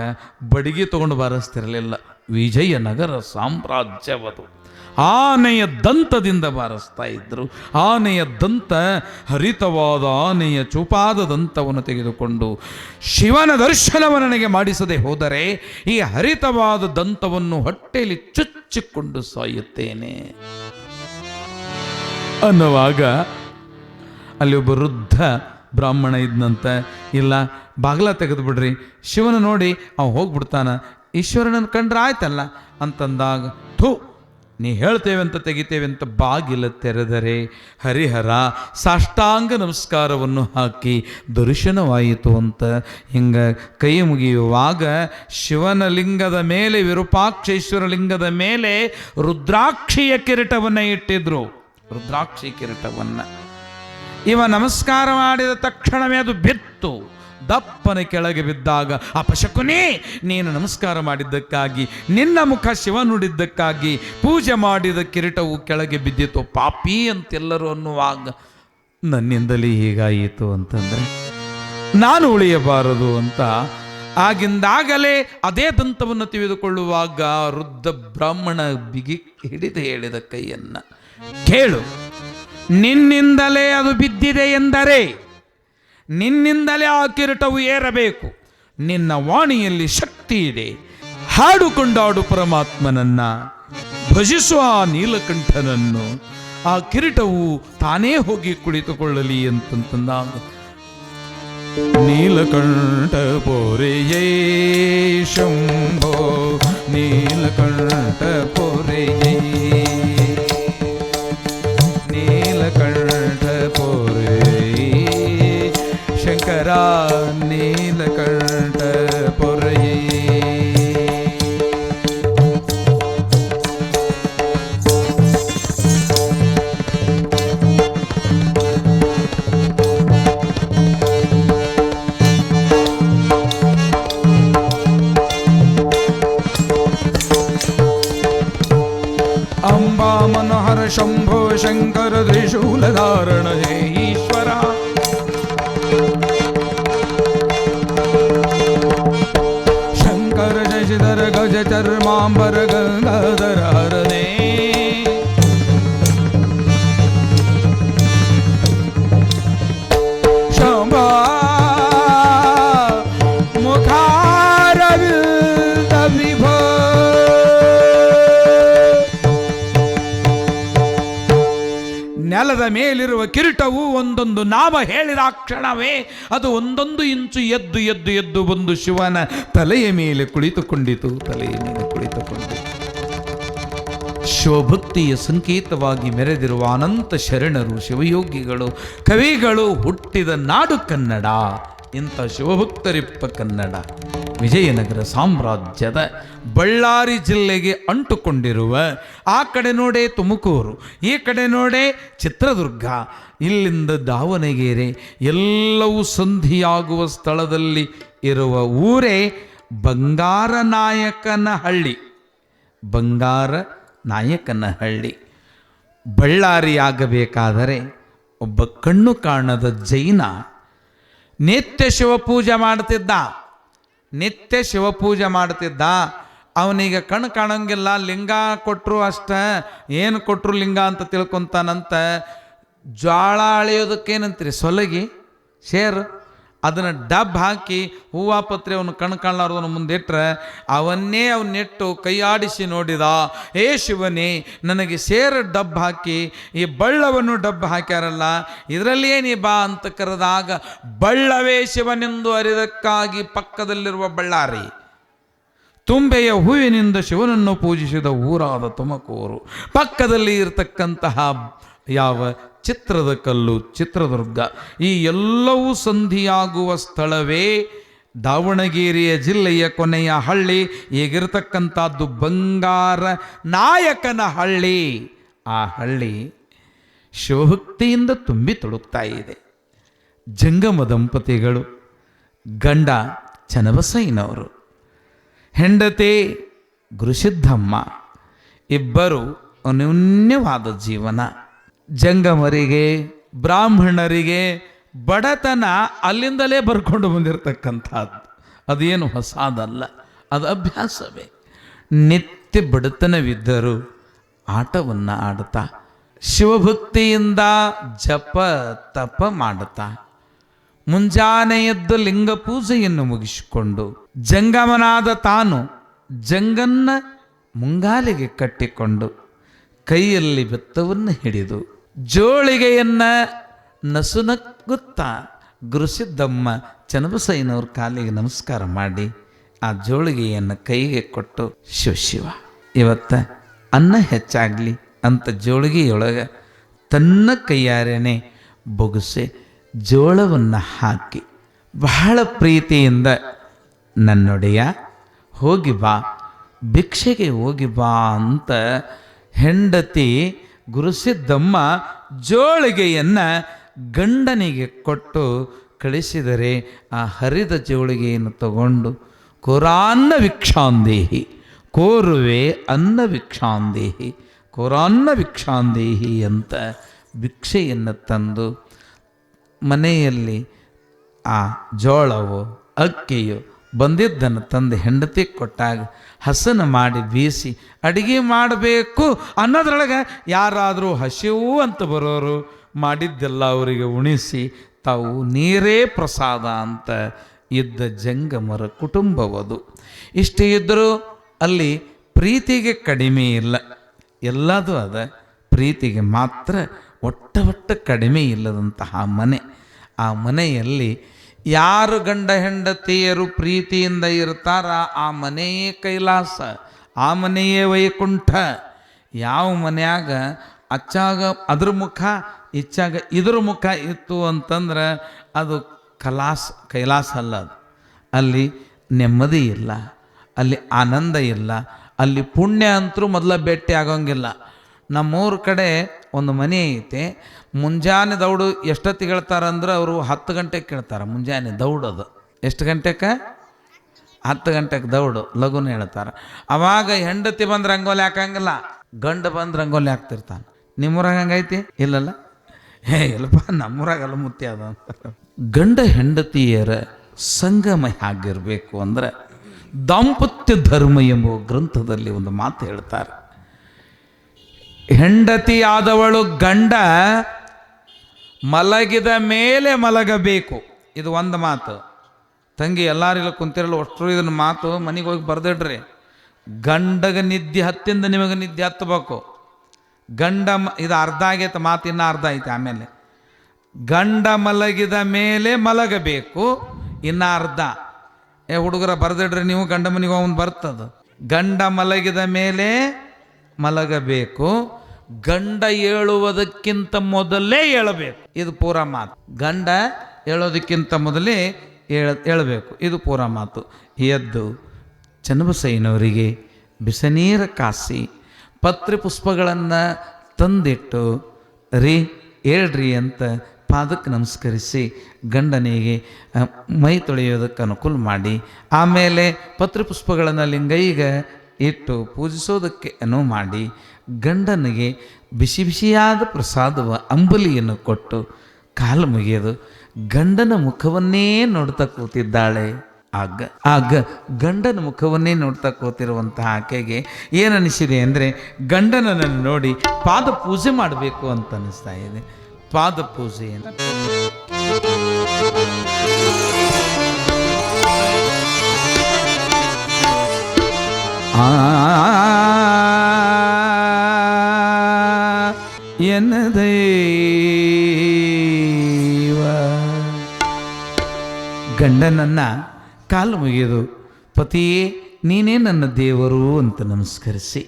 ಬಡಿಗೆ ತಗೊಂಡು ಬಾರಿಸ್ತಿರಲಿಲ್ಲ, ವಿಜಯನಗರ ಸಾಮ್ರಾಜ್ಯವದು. ಆನೆಯ ದಂತದಿಂದ ಬಾರಿಸ್ತಾ ಇದ್ರು. ಆನೆಯ ದಂತ ಹರಿತವಾದ ಆನೆಯ ಚೂಪಾದ ದಂತವನ್ನು ತೆಗೆದುಕೊಂಡು ಶಿವನ ದರ್ಶನವನ್ನು ನನಗೆ ಮಾಡಿಸದೆ ಹೋದರೆ ಈ ಹರಿತವಾದ ದಂತವನ್ನು ಹೊಟ್ಟೆಯಲ್ಲಿ ಚುಚ್ಚಿಕೊಂಡು ಸಾಯುತ್ತೇನೆ ಅನ್ನುವಾಗ ಅಲ್ಲಿ ಒಬ್ಬ ವೃದ್ಧ ಬ್ರಾಹ್ಮಣ ಇದ್ನಂತ, ಇಲ್ಲ ಬಾಗ್ಲ ತೆಗೆದು ಬಿಡ್ರಿ, ಶಿವನ ನೋಡಿ ಅವ ಹೋಗ್ಬಿಡ್ತಾನ, ಈಶ್ವರನನ್ನು ಕಂಡ್ರೆ ಆಯ್ತಲ್ಲ ಅಂತಂದಾಗ, ಥೂ ನೀ ಹೇಳ್ತೇವೆ ಅಂತ ತೆಗಿತೇವೆ ಅಂತ ಬಾಗಿಲ ತೆರೆದರೆ ಹರಿಹರ ಸಾಷ್ಟಾಂಗ ನಮಸ್ಕಾರವನ್ನು ಹಾಕಿ ದರ್ಶನವಾಯಿತು ಅಂತ ಹಿಂಗೆ ಕೈ ಮುಗಿಯುವಾಗ ಶಿವನ ಲಿಂಗದ ಮೇಲೆ, ವಿರೂಪಾಕ್ಷೇಶ್ವರ ಲಿಂಗದ ಮೇಲೆ ರುದ್ರಾಕ್ಷಿಯ ಕಿರೀಟವನ್ನು ಇಟ್ಟಿದ್ರು. ರುದ್ರಾಕ್ಷಿ ಕಿರೀಟವನ್ನು ಇವ ನಮಸ್ಕಾರ ಮಾಡಿದ ತಕ್ಷಣವೇ ಅದು ಬಿತ್ತು. ದಪ್ಪನ ಕೆಳಗೆ ಬಿದ್ದಾಗ, ಅಪಶಕುನಿ, ನೀನು ನಮಸ್ಕಾರ ಮಾಡಿದ್ದಕ್ಕಾಗಿ, ನಿನ್ನ ಮುಖ ಶಿವ ನುಡಿದ್ದಕ್ಕಾಗಿ ಪೂಜೆ ಮಾಡಿದ ಕಿರೀಟವು ಕೆಳಗೆ ಬಿದ್ದಿತು, ಪಾಪಿ ಅಂತೆಲ್ಲರೂ ಅನ್ನುವಾಗ ನನ್ನಿಂದಲೇ ಹೀಗಾಯಿತು ಅಂತಂದರೆ ನಾನು ಉಳಿಯಬಾರದು ಅಂತ ಆಗಿಂದಾಗಲೇ ಅದೇ ದಂತವನ್ನು ತೆಗೆದುಕೊಳ್ಳುವಾಗ ವೃದ್ಧ ಬ್ರಾಹ್ಮಣ ಬಿಗಿ ಹಿಡಿದು ಹೇಳಿದ ಕೈಯನ್ನು, ಕೇಳು, ನಿನ್ನಿಂದಲೇ ಅದು ಬಿದ್ದಿದೆ ಎಂದರೆ ನಿನ್ನಿಂದಲೇ ಆ ಕಿರೀಟವು ಏರಬೇಕು. ನಿನ್ನ ವಾಣಿಯಲ್ಲಿ ಶಕ್ತಿ ಇದೆ. ಹಾಡುಕೊಂಡಾಡು ಪರಮಾತ್ಮನನ್ನ, ಭಜಿಸುವ ಆ ನೀಲಕಂಠನನ್ನು. ಆ ಕಿರೀಟವು ತಾನೇ ಹೋಗಿ ಕುಳಿತುಕೊಳ್ಳಲಿ ಅಂತಂದಾಗ, ನೀಲಕಂಠ ಪೊರೆಯೇ ಶಂಭೋ, ನೀಲಕಂಠ ಪೊರೆಯೇ, ನೀಲಕಂಠ ಪೊರೆಯೇ ಶಂಕರ, ನೀಲಕಂಠ ಪೊರೆಯೇ. ಅಂಬಾ ಮನೋಹರ ಶಂಭೋ ಶಂಕರ ತ್ರಿಶೂಲಧಾರಣ ಹೇ ಈಶ್ವರ, ಶಂಕರ ಶಶಿಧರ ಗಜ ಚರ್ಮಾಂಬರ ಗಂಗಾಧರ ಹರನೇ, ಶಂಭಾ ಮುಖಾರವಿಂದ ವಿಭೋ. ನೆಲದ ಮೇಲಿರುವ ಕಿರೀಟವು ಒಂದೊಂದು ನಾಮ ಹೇಳಿದ ಕ್ಷಣವೇ ಅದು ಒಂದೊಂದು ಇಂಚು ಎದ್ದು ಎದ್ದು ಎದ್ದು ಬಂದು ಶಿವನ ತಲೆಯ ಮೇಲೆ ಕುಳಿತುಕೊಂಡಿತು. ತಲೆಯ ಮೇಲೆ ಕುಳಿತುಕೊಂಡಿತು. ಶಿವಭಕ್ತಿಯ ಸಂಕೇತವಾಗಿ ಮೆರೆದಿರುವ ಅನಂತ ಶರಣರು, ಶಿವಯೋಗಿಗಳು, ಕವಿಗಳು ಹುಟ್ಟಿದ ನಾಡು ಕನ್ನಡ. ಇಂಥ ಶಿವಭಕ್ತರಿಪ್ಪ ಕನ್ನಡ ವಿಜಯನಗರ ಸಾಮ್ರಾಜ್ಯದ ಬಳ್ಳಾರಿ ಜಿಲ್ಲೆಗೆ ಅಂಟುಕೊಂಡಿರುವ, ಆ ಕಡೆ ನೋಡೆ ತುಮಕೂರು, ಈ ಕಡೆ ನೋಡೆ ಚಿತ್ರದುರ್ಗ, ಇಲ್ಲಿಂದ ದಾವಣಗೆರೆ, ಎಲ್ಲವೂ ಸಂಧಿಯಾಗುವ ಸ್ಥಳದಲ್ಲಿ ಇರುವ ಊರೇ ಬಂಗಾರ ನಾಯಕನಹಳ್ಳಿ. ಬಂಗಾರ ನಾಯಕನಹಳ್ಳಿ. ಬಳ್ಳಾರಿ ಆಗಬೇಕಾದರೆ ಒಬ್ಬ ಕಣ್ಣು ಕಾಣದ ಜೈನ ನಿತ್ಯ ಶಿವಪೂಜೆ ಮಾಡ್ತಿದ್ದ. ನಿತ್ಯ ಶಿವಪೂಜೆ ಮಾಡ್ತಿದ್ದ. ಅವನಿಗೆ ಕಣ್ಣು ಕಾಣಂಗಿಲ್ಲ, ಲಿಂಗ ಕೊಟ್ಟರು ಅಷ್ಟ, ಏನು ಕೊಟ್ಟರು ಲಿಂಗ ಅಂತ ತಿಳ್ಕೊತಾನಂತ. ಜ್ವಾಳ ಅಳೆಯೋದಕ್ಕೇನಂತೀರಿ, ಸೊಲಗಿ ಶೇರು, ಅದನ್ನು ಡಬ್ ಹಾಕಿ ಹೂವು ಪತ್ರೆ ಅವನು ಕಣ್ಣು ಕಾಣಲಾರ್ದವನು ಮುಂದಿಟ್ರೆ ಅವನ್ನೇ ಅವನ್ನಿಟ್ಟು ಕೈಯಾಡಿಸಿ ನೋಡಿದ. ಏ ಶಿವನೇ, ನನಗೆ ಸೇರು ಡಬ್ ಹಾಕಿ ಈ ಬಳ್ಳವನ್ನು ಡಬ್ ಹಾಕ್ಯಾರಲ್ಲ, ಇದರಲ್ಲಿಯೇ ನೀ ಬಾ ಅಂತ ಕರೆದಾಗ ಬಳ್ಳವೇ ಶಿವನೆಂದು ಅರಿದಕ್ಕಾಗಿ ಪಕ್ಕದಲ್ಲಿರುವ ಬಳ್ಳಾರಿ, ತುಂಬೆಯ ಹೂವಿನಿಂದ ಶಿವನನ್ನು ಪೂಜಿಸಿದ ಊರಾದ ತುಮಕೂರು, ಪಕ್ಕದಲ್ಲಿ ಇರತಕ್ಕಂತಹ ಯಾವ ಚಿತ್ರದ ಕಲ್ಲು ಚಿತ್ರದುರ್ಗ, ಈ ಎಲ್ಲವೂ ಸಂಧಿಯಾಗುವ ಸ್ಥಳವೇ ದಾವಣಗೆರೆಯ ಜಿಲ್ಲೆಯ ಕೊನೆಯ ಹಳ್ಳಿ. ಈಗಿರತಕ್ಕಂಥದ್ದು ಬಂಗಾರ ನಾಯಕನಹಳ್ಳಿ. ಆ ಹಳ್ಳಿ ಶಿವಭಕ್ತಿಯಿಂದ ತುಂಬಿ ತುಳುಕ್ತಾ ಇದೆ. ಜಂಗಮ ದಂಪತಿಗಳು, ಗಂಡ ಚನ್ನಬಸಯ್ಯನವರು, ಹೆಂಡತಿ ಗುರುಸಿದ್ದಮ್ಮ, ಇಬ್ಬರು ಅನ್ಯೋನ್ಯವಾದ ಜೀವನ. ಜಂಗಮರಿಗೆ ಬ್ರಾಹ್ಮಣರಿಗೆ ಬಡತನ ಅಲ್ಲಿಂದಲೇ ಬರ್ಕೊಂಡು ಬಂದಿರತಕ್ಕಂಥದ್ದು, ಅದೇನು ಹೊಸದಲ್ಲ, ಅದು ಅಭ್ಯಾಸವೇ. ನಿತ್ಯ ಬಡತನವಿದ್ದರೂ ಆಟವನ್ನು ಆಡುತ್ತಾ, ಶಿವಭಕ್ತಿಯಿಂದ ಜಪ ತಪ ಮಾಡುತ್ತಾ, ಮುಂಜಾನೆ ಎದ್ದು ಲಿಂಗ ಪೂಜೆಯನ್ನು ಮುಗಿಸಿಕೊಂಡು ಜಂಗಮನಾದ ತಾನು ಜಂಗನ್ನ ಮುಂಗಾಲಿಗೆ ಕಟ್ಟಿಕೊಂಡು ಕೈಯಲ್ಲಿ ಬೆತ್ತವನ್ನು ಹಿಡಿದು ಜೋಳಿಗೆಯನ್ನು ನಸುನಕ್ಕುತ್ತಾ ಗುರುಸಿದ್ದಮ್ಮ ಚನ್ನಬಸಯ್ಯನವ್ರ ಕಾಲಿಗೆ ನಮಸ್ಕಾರ ಮಾಡಿ ಆ ಜೋಳಿಗೆಯನ್ನು ಕೈಗೆ ಕೊಟ್ಟು, ಶಿವ ಇವತ್ತ ಅನ್ನ ಹೆಚ್ಚಾಗಲಿ ಅಂತ ಜೋಳಿಗೆಯೊಳಗೆ ತನ್ನ ಕೈಯಾರೇನೆ ಬೊಗಸೆ ಜೋಳವನ್ನು ಹಾಕಿ ಬಹಳ ಪ್ರೀತಿಯಿಂದ, ನನ್ನೊಡೆಯ ಹೋಗಿ ಬಾ, ಭಿಕ್ಷೆಗೆ ಹೋಗಿ ಬಾ ಅಂತ ಹೆಂಡತಿ ಗುರುಸಿದ್ದಮ್ಮ ಜೋಳಿಗೆಯನ್ನು ಗಂಡನಿಗೆ ಕೊಟ್ಟು ಕಳಿಸಿದರೆ, ಆ ಹರಿದ ಜೋಳಿಗೆಯನ್ನು ತಗೊಂಡು ಕೋರಾನ್ನ ಭಿಕ್ಷಾಂದೇಹಿ, ಕೋರುವೆ ಅನ್ನ ಭಿಕ್ಷಾಂದೇಹಿ, ಕೋರಾನ್ನ ಭಿಕ್ಷಾಂದೇಹಿ ಅಂತ ಭಿಕ್ಷೆಯನ್ನು ತಂದು ಮನೆಯಲ್ಲಿ ಆ ಜೋಳವೋ ಅಕ್ಕಿಯೋ ಬಂದಿದ್ದನ್ನು ತಂದು ಹೆಂಡತಿ ಕೊಟ್ಟಾಗ ಹಸನ ಮಾಡಿ ಬೀಸಿ ಅಡಿಗೆ ಮಾಡಬೇಕು ಅನ್ನೋದ್ರೊಳಗೆ ಯಾರಾದರೂ ಹಸಿವು ಅಂತ ಬರೋರು ಮಾಡಿದ್ದೆಲ್ಲ ಅವರಿಗೆ ಉಣಿಸಿ ತಾವು ನೀರೇ ಪ್ರಸಾದ ಅಂತ ಇದ್ದ ಜಂಗಮರ ಕುಟುಂಬವದು. ಇಷ್ಟೇ ಇದ್ದರೂ ಅಲ್ಲಿ ಪ್ರೀತಿಗೆ ಕಡಿಮೆ ಇಲ್ಲ, ಎಲ್ಲದೂ ಅದ, ಪ್ರೀತಿಗೆ ಮಾತ್ರ ಒಟ್ಟ ಕಡಿಮೆ ಇಲ್ಲದಂತಹ ಮನೆ. ಆ ಮನೆಯಲ್ಲಿ ಯಾರು ಗಂಡ ಹೆಂಡತಿಯರು ಪ್ರೀತಿಯಿಂದ ಇರ್ತಾರ ಆ ಮನೆಯೇ ಕೈಲಾಸ, ಆ ಮನೆಯೇ ವೈಕುಂಠ. ಯಾವ ಮನೆಯಾಗ ಅಚ್ಚಾಗ ಅದ್ರ ಮುಖ ಇಚ್ಚಾಗ ಇದ್ರ ಮುಖ ಇತ್ತು ಅಂತಂದ್ರೆ ಅದು ಕೈಲಾಸ ಅಲ್ಲ. ಅದು ಅಲ್ಲಿ ನೆಮ್ಮದಿ ಇಲ್ಲ, ಅಲ್ಲಿ ಆನಂದ ಇಲ್ಲ, ಅಲ್ಲಿ ಪುಣ್ಯ ಅಂತರೂ ಮೊದಲ ಭೇಟಿ ಆಗೋಂಗಿಲ್ಲ. ನಮ್ಮೂರ ಕಡೆ ಒಂದು ಮನೆ ಐತೆ, ಮುಂಜಾನೆ ದೌಡು ಎಷ್ಟೊತ್ತಿಗೆ ಹೇಳ್ತಾರಂದ್ರೆ ಅವರು 10 ಗಂಟೆಗೆ ಕೇಳ್ತಾರೆ. ಮುಂಜಾನೆ ದೌಡೋದು ಎಷ್ಟು ಗಂಟೆಗೆ? 10 ಗಂಟೆಗೆ ದೌಡು ಲಘುನ ಹೇಳ್ತಾರೆ. ಅವಾಗ ಹೆಂಡತಿ ಬಂದು ರಂಗೋಲಿ ಹಾಕಂಗಿಲ್ಲ, ಗಂಡ ಬಂದು ರಂಗೋಲಿ ಹಾಕ್ತಿರ್ತಾನೆ. ನಿಮ್ಮೂರಾಗ ಹಂಗೈತಿ? ಇಲ್ಲಲ್ಲ, ಇಲ್ಲಪ್ಪ ನಮ್ಮೂರಾಗಲ್ಲ ಮುತ್ತಿ ಅದ. ಗಂಡ ಹೆಂಡತಿಯರ ಸಂಗಮ ಹೇಗಿರಬೇಕು ಅಂದರೆ ದಾಂಪತ್ಯ ಧರ್ಮ ಎಂಬ ಗ್ರಂಥದಲ್ಲಿ ಒಂದು ಮಾತು ಹೇಳ್ತಾರೆ. ಹೆಂಡತಿಯಾದವಳು ಗಂಡ ಮಲಗಿದ ಮೇಲೆ ಮಲಗಬೇಕು. ಇದು ಒಂದು ಮಾತು. ತಂಗಿ ಎಲ್ಲಾರಿಲ್ಲ ಕುಂತಿರಲ್ಲ ಅಷ್ಟರು ಇದನ್ನ ಮಾತು ಮನೆಗೆ ಹೋಗಿ ಬರ್ದಿಡ್ರಿ. ಗಂಡಗ ನಿದ್ದೆ ಹತ್ತಿಂದ ನಿಮಗೆ ನಿದ್ದೆ ಹತ್ತಬೇಕು. ಗಂಡ ಇದು ಅರ್ಧ ಆಗೈತೆ ಮಾತು, ಇನ್ನೂ ಅರ್ಧ ಐತೆ. ಆಮೇಲೆ ಗಂಡ ಮಲಗಿದ ಮೇಲೆ ಮಲಗಬೇಕು, ಇನ್ನು ಅರ್ಧ. ಹುಡುಗರ ಬರ್ದಿಡ್ರಿ ನೀವು, ಗಂಡ ಮನೆಗೆ ಅವನು ಬರ್ತದ. ಗಂಡ ಮಲಗಿದ ಮೇಲೆ ಮಲಗಬೇಕು, ಗಂಡ ಏಳುವುದಕ್ಕಿಂತ ಮೊದಲೇ ಏಳಬೇಕು. ಇದು ಪೂರ ಮಾತು. ಗಂಡ ಹೇಳೋದಕ್ಕಿಂತ ಮೊದಲೇ ಹೇಳಬೇಕು, ಇದು ಪೂರ ಮಾತು. ಎದ್ದು ಚನ್ನಬಸಯ್ಯನವರಿಗೆ ಬಿಸಿನೀರ ಕಾಸಿ ಪತ್ರೆ ಪುಷ್ಪಗಳನ್ನು ತಂದಿಟ್ಟು ಹೇಳ್ರಿ ಅಂತ ಪಾದಕ್ಕೆ ನಮಸ್ಕರಿಸಿ ಗಂಡನಿಗೆ ಮೈ ತೊಳೆಯೋದಕ್ಕೆ ಅನುಕೂಲ ಮಾಡಿ, ಆಮೇಲೆ ಪತ್ರೆ ಪುಷ್ಪಗಳನ್ನು ಲಿಂಗೈಗೆ ಇಟ್ಟು ಪೂಜಿಸೋದಕ್ಕೆ ಅನುವು ಮಾಡಿ, ಗಂಡನಿಗೆ ಬಿಸಿ ಬಿಸಿಯಾದ ಪ್ರಸಾದವ ಅಂಬಲಿಯನ್ನು ಕೊಟ್ಟು ಕಾಲು ಮುಗಿಯೋದು ಗಂಡನ ಮುಖವನ್ನೇ ನೋಡ್ತಾ ಕೂತಿದ್ದಾಳೆ. ಆಗ ಗಂಡನ ಮುಖವನ್ನೇ ನೋಡ್ತಾ ಕೂತಿರುವಂತಹ ಆಕೆಗೆ ಏನನಿಸಿದೆ ಅಂದರೆ ಗಂಡನನ್ನು ನೋಡಿ ಪಾದ ಪೂಜೆ ಮಾಡಬೇಕು ಅಂತ ಅನಿಸ್ತಾ ಇದೆ. ಪಾದ ಪೂಜೆ ಎನ್ನ ದೈವ. ಗಂಡನನ್ನ ಕಾಲು ಮುಗಿಯೋದು, ಪತಿಯೇ ನೀನೇ ನನ್ನ ದೇವರು ಅಂತ ನಮಸ್ಕರಿಸಿ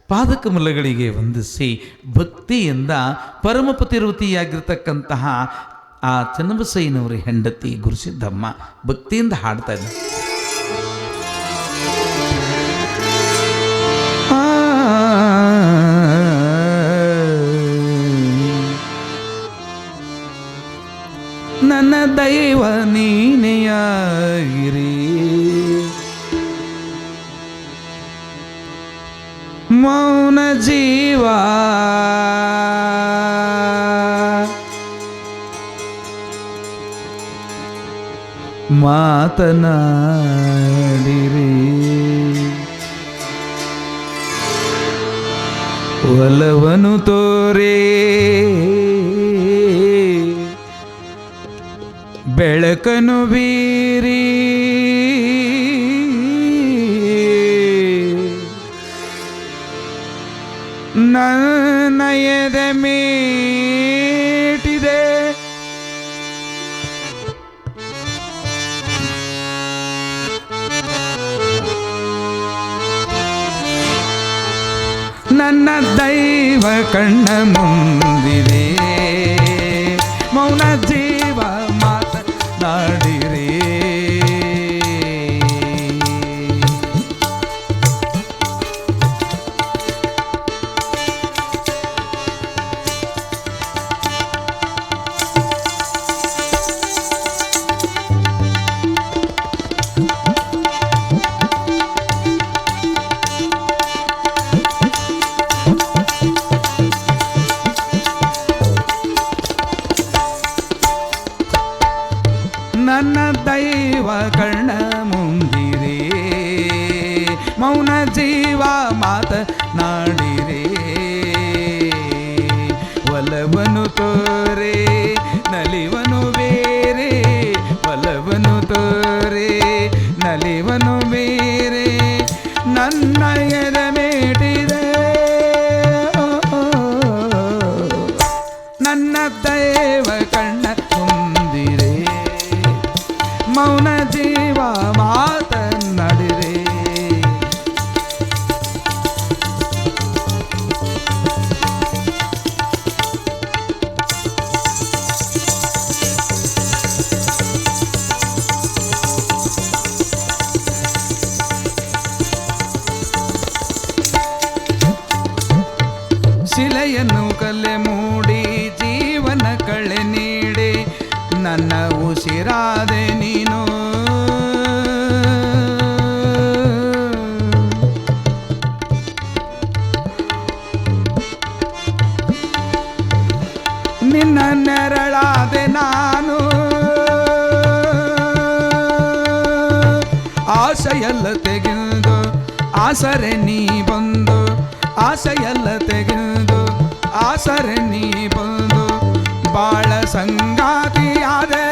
ಪಾದಕಮಲಗಳಿಗೆ ವಂದಿಸಿ ಭಕ್ತಿಯಿಂದ ಪರಮಪತಿರವತಿಯಾಗಿರ್ತಕ್ಕಂತಹ ಆ ಚನ್ನಬಸಯ್ಯನವರ ಹೆಂಡತಿ ಗುರುಸಿದ್ದಮ್ಮ ಭಕ್ತಿಯಿಂದ ಹಾಡ್ತಾ ಇದ್ದ. ನನ್ನ ದೈವ ನೀನೆಯಾಗಿರಿ, ಮೌನ ಜೀವ ಮಾತನಾಡಿರಿ, ಒಲವನು ತೋರೇ ಬೆಳಕನು ಬೀರಿ, ನನ್ನ ಎದೆ ಮೀಟಿದೆ ನನ್ನ ದೈವ ಕಣ್ಣ ಮುಂದಿದೆ, ಮೌನ ಜೀವ ಮಾತನಾಡಿರಿ. ಒಲವನು ತೋರೆ ನಲಿವನು ಬೇರೆ, ಒಲವನು ತೋರೆ ನಲಿವನು ಬೇರೆ, ನನ್ನ ಎದಮೇಟಿದೆ ನನ್ನ ದೈವ ಕಣ್ಣ ತುಂಬಿರೆ, ಮೌನ ಜೀವ ಮಾತನಾಡಿರೆ. ಶಿಲೆಯನ್ನು ಕಲೆ ಮೂಡಿ ಜೀವನ ಕಳೆ ನೀಡಿ ನನ್ನ ಉಸಿರಾದೆ ನೀನು, ನಿನ್ನ ನೆರಳಾದೆ ನಾನು, ಆಸೆಯೆಲ್ಲ ತೆಗೆದು ಆಸರೆ ನೀ ಬಂದು, ಆಸೆಯೆಲ್ಲ ತೆಗೆದು ಆಸರೆ ನೀ ಬಂದು, ಬಾಳ ಸಂಗಾತಿಯಾದೆ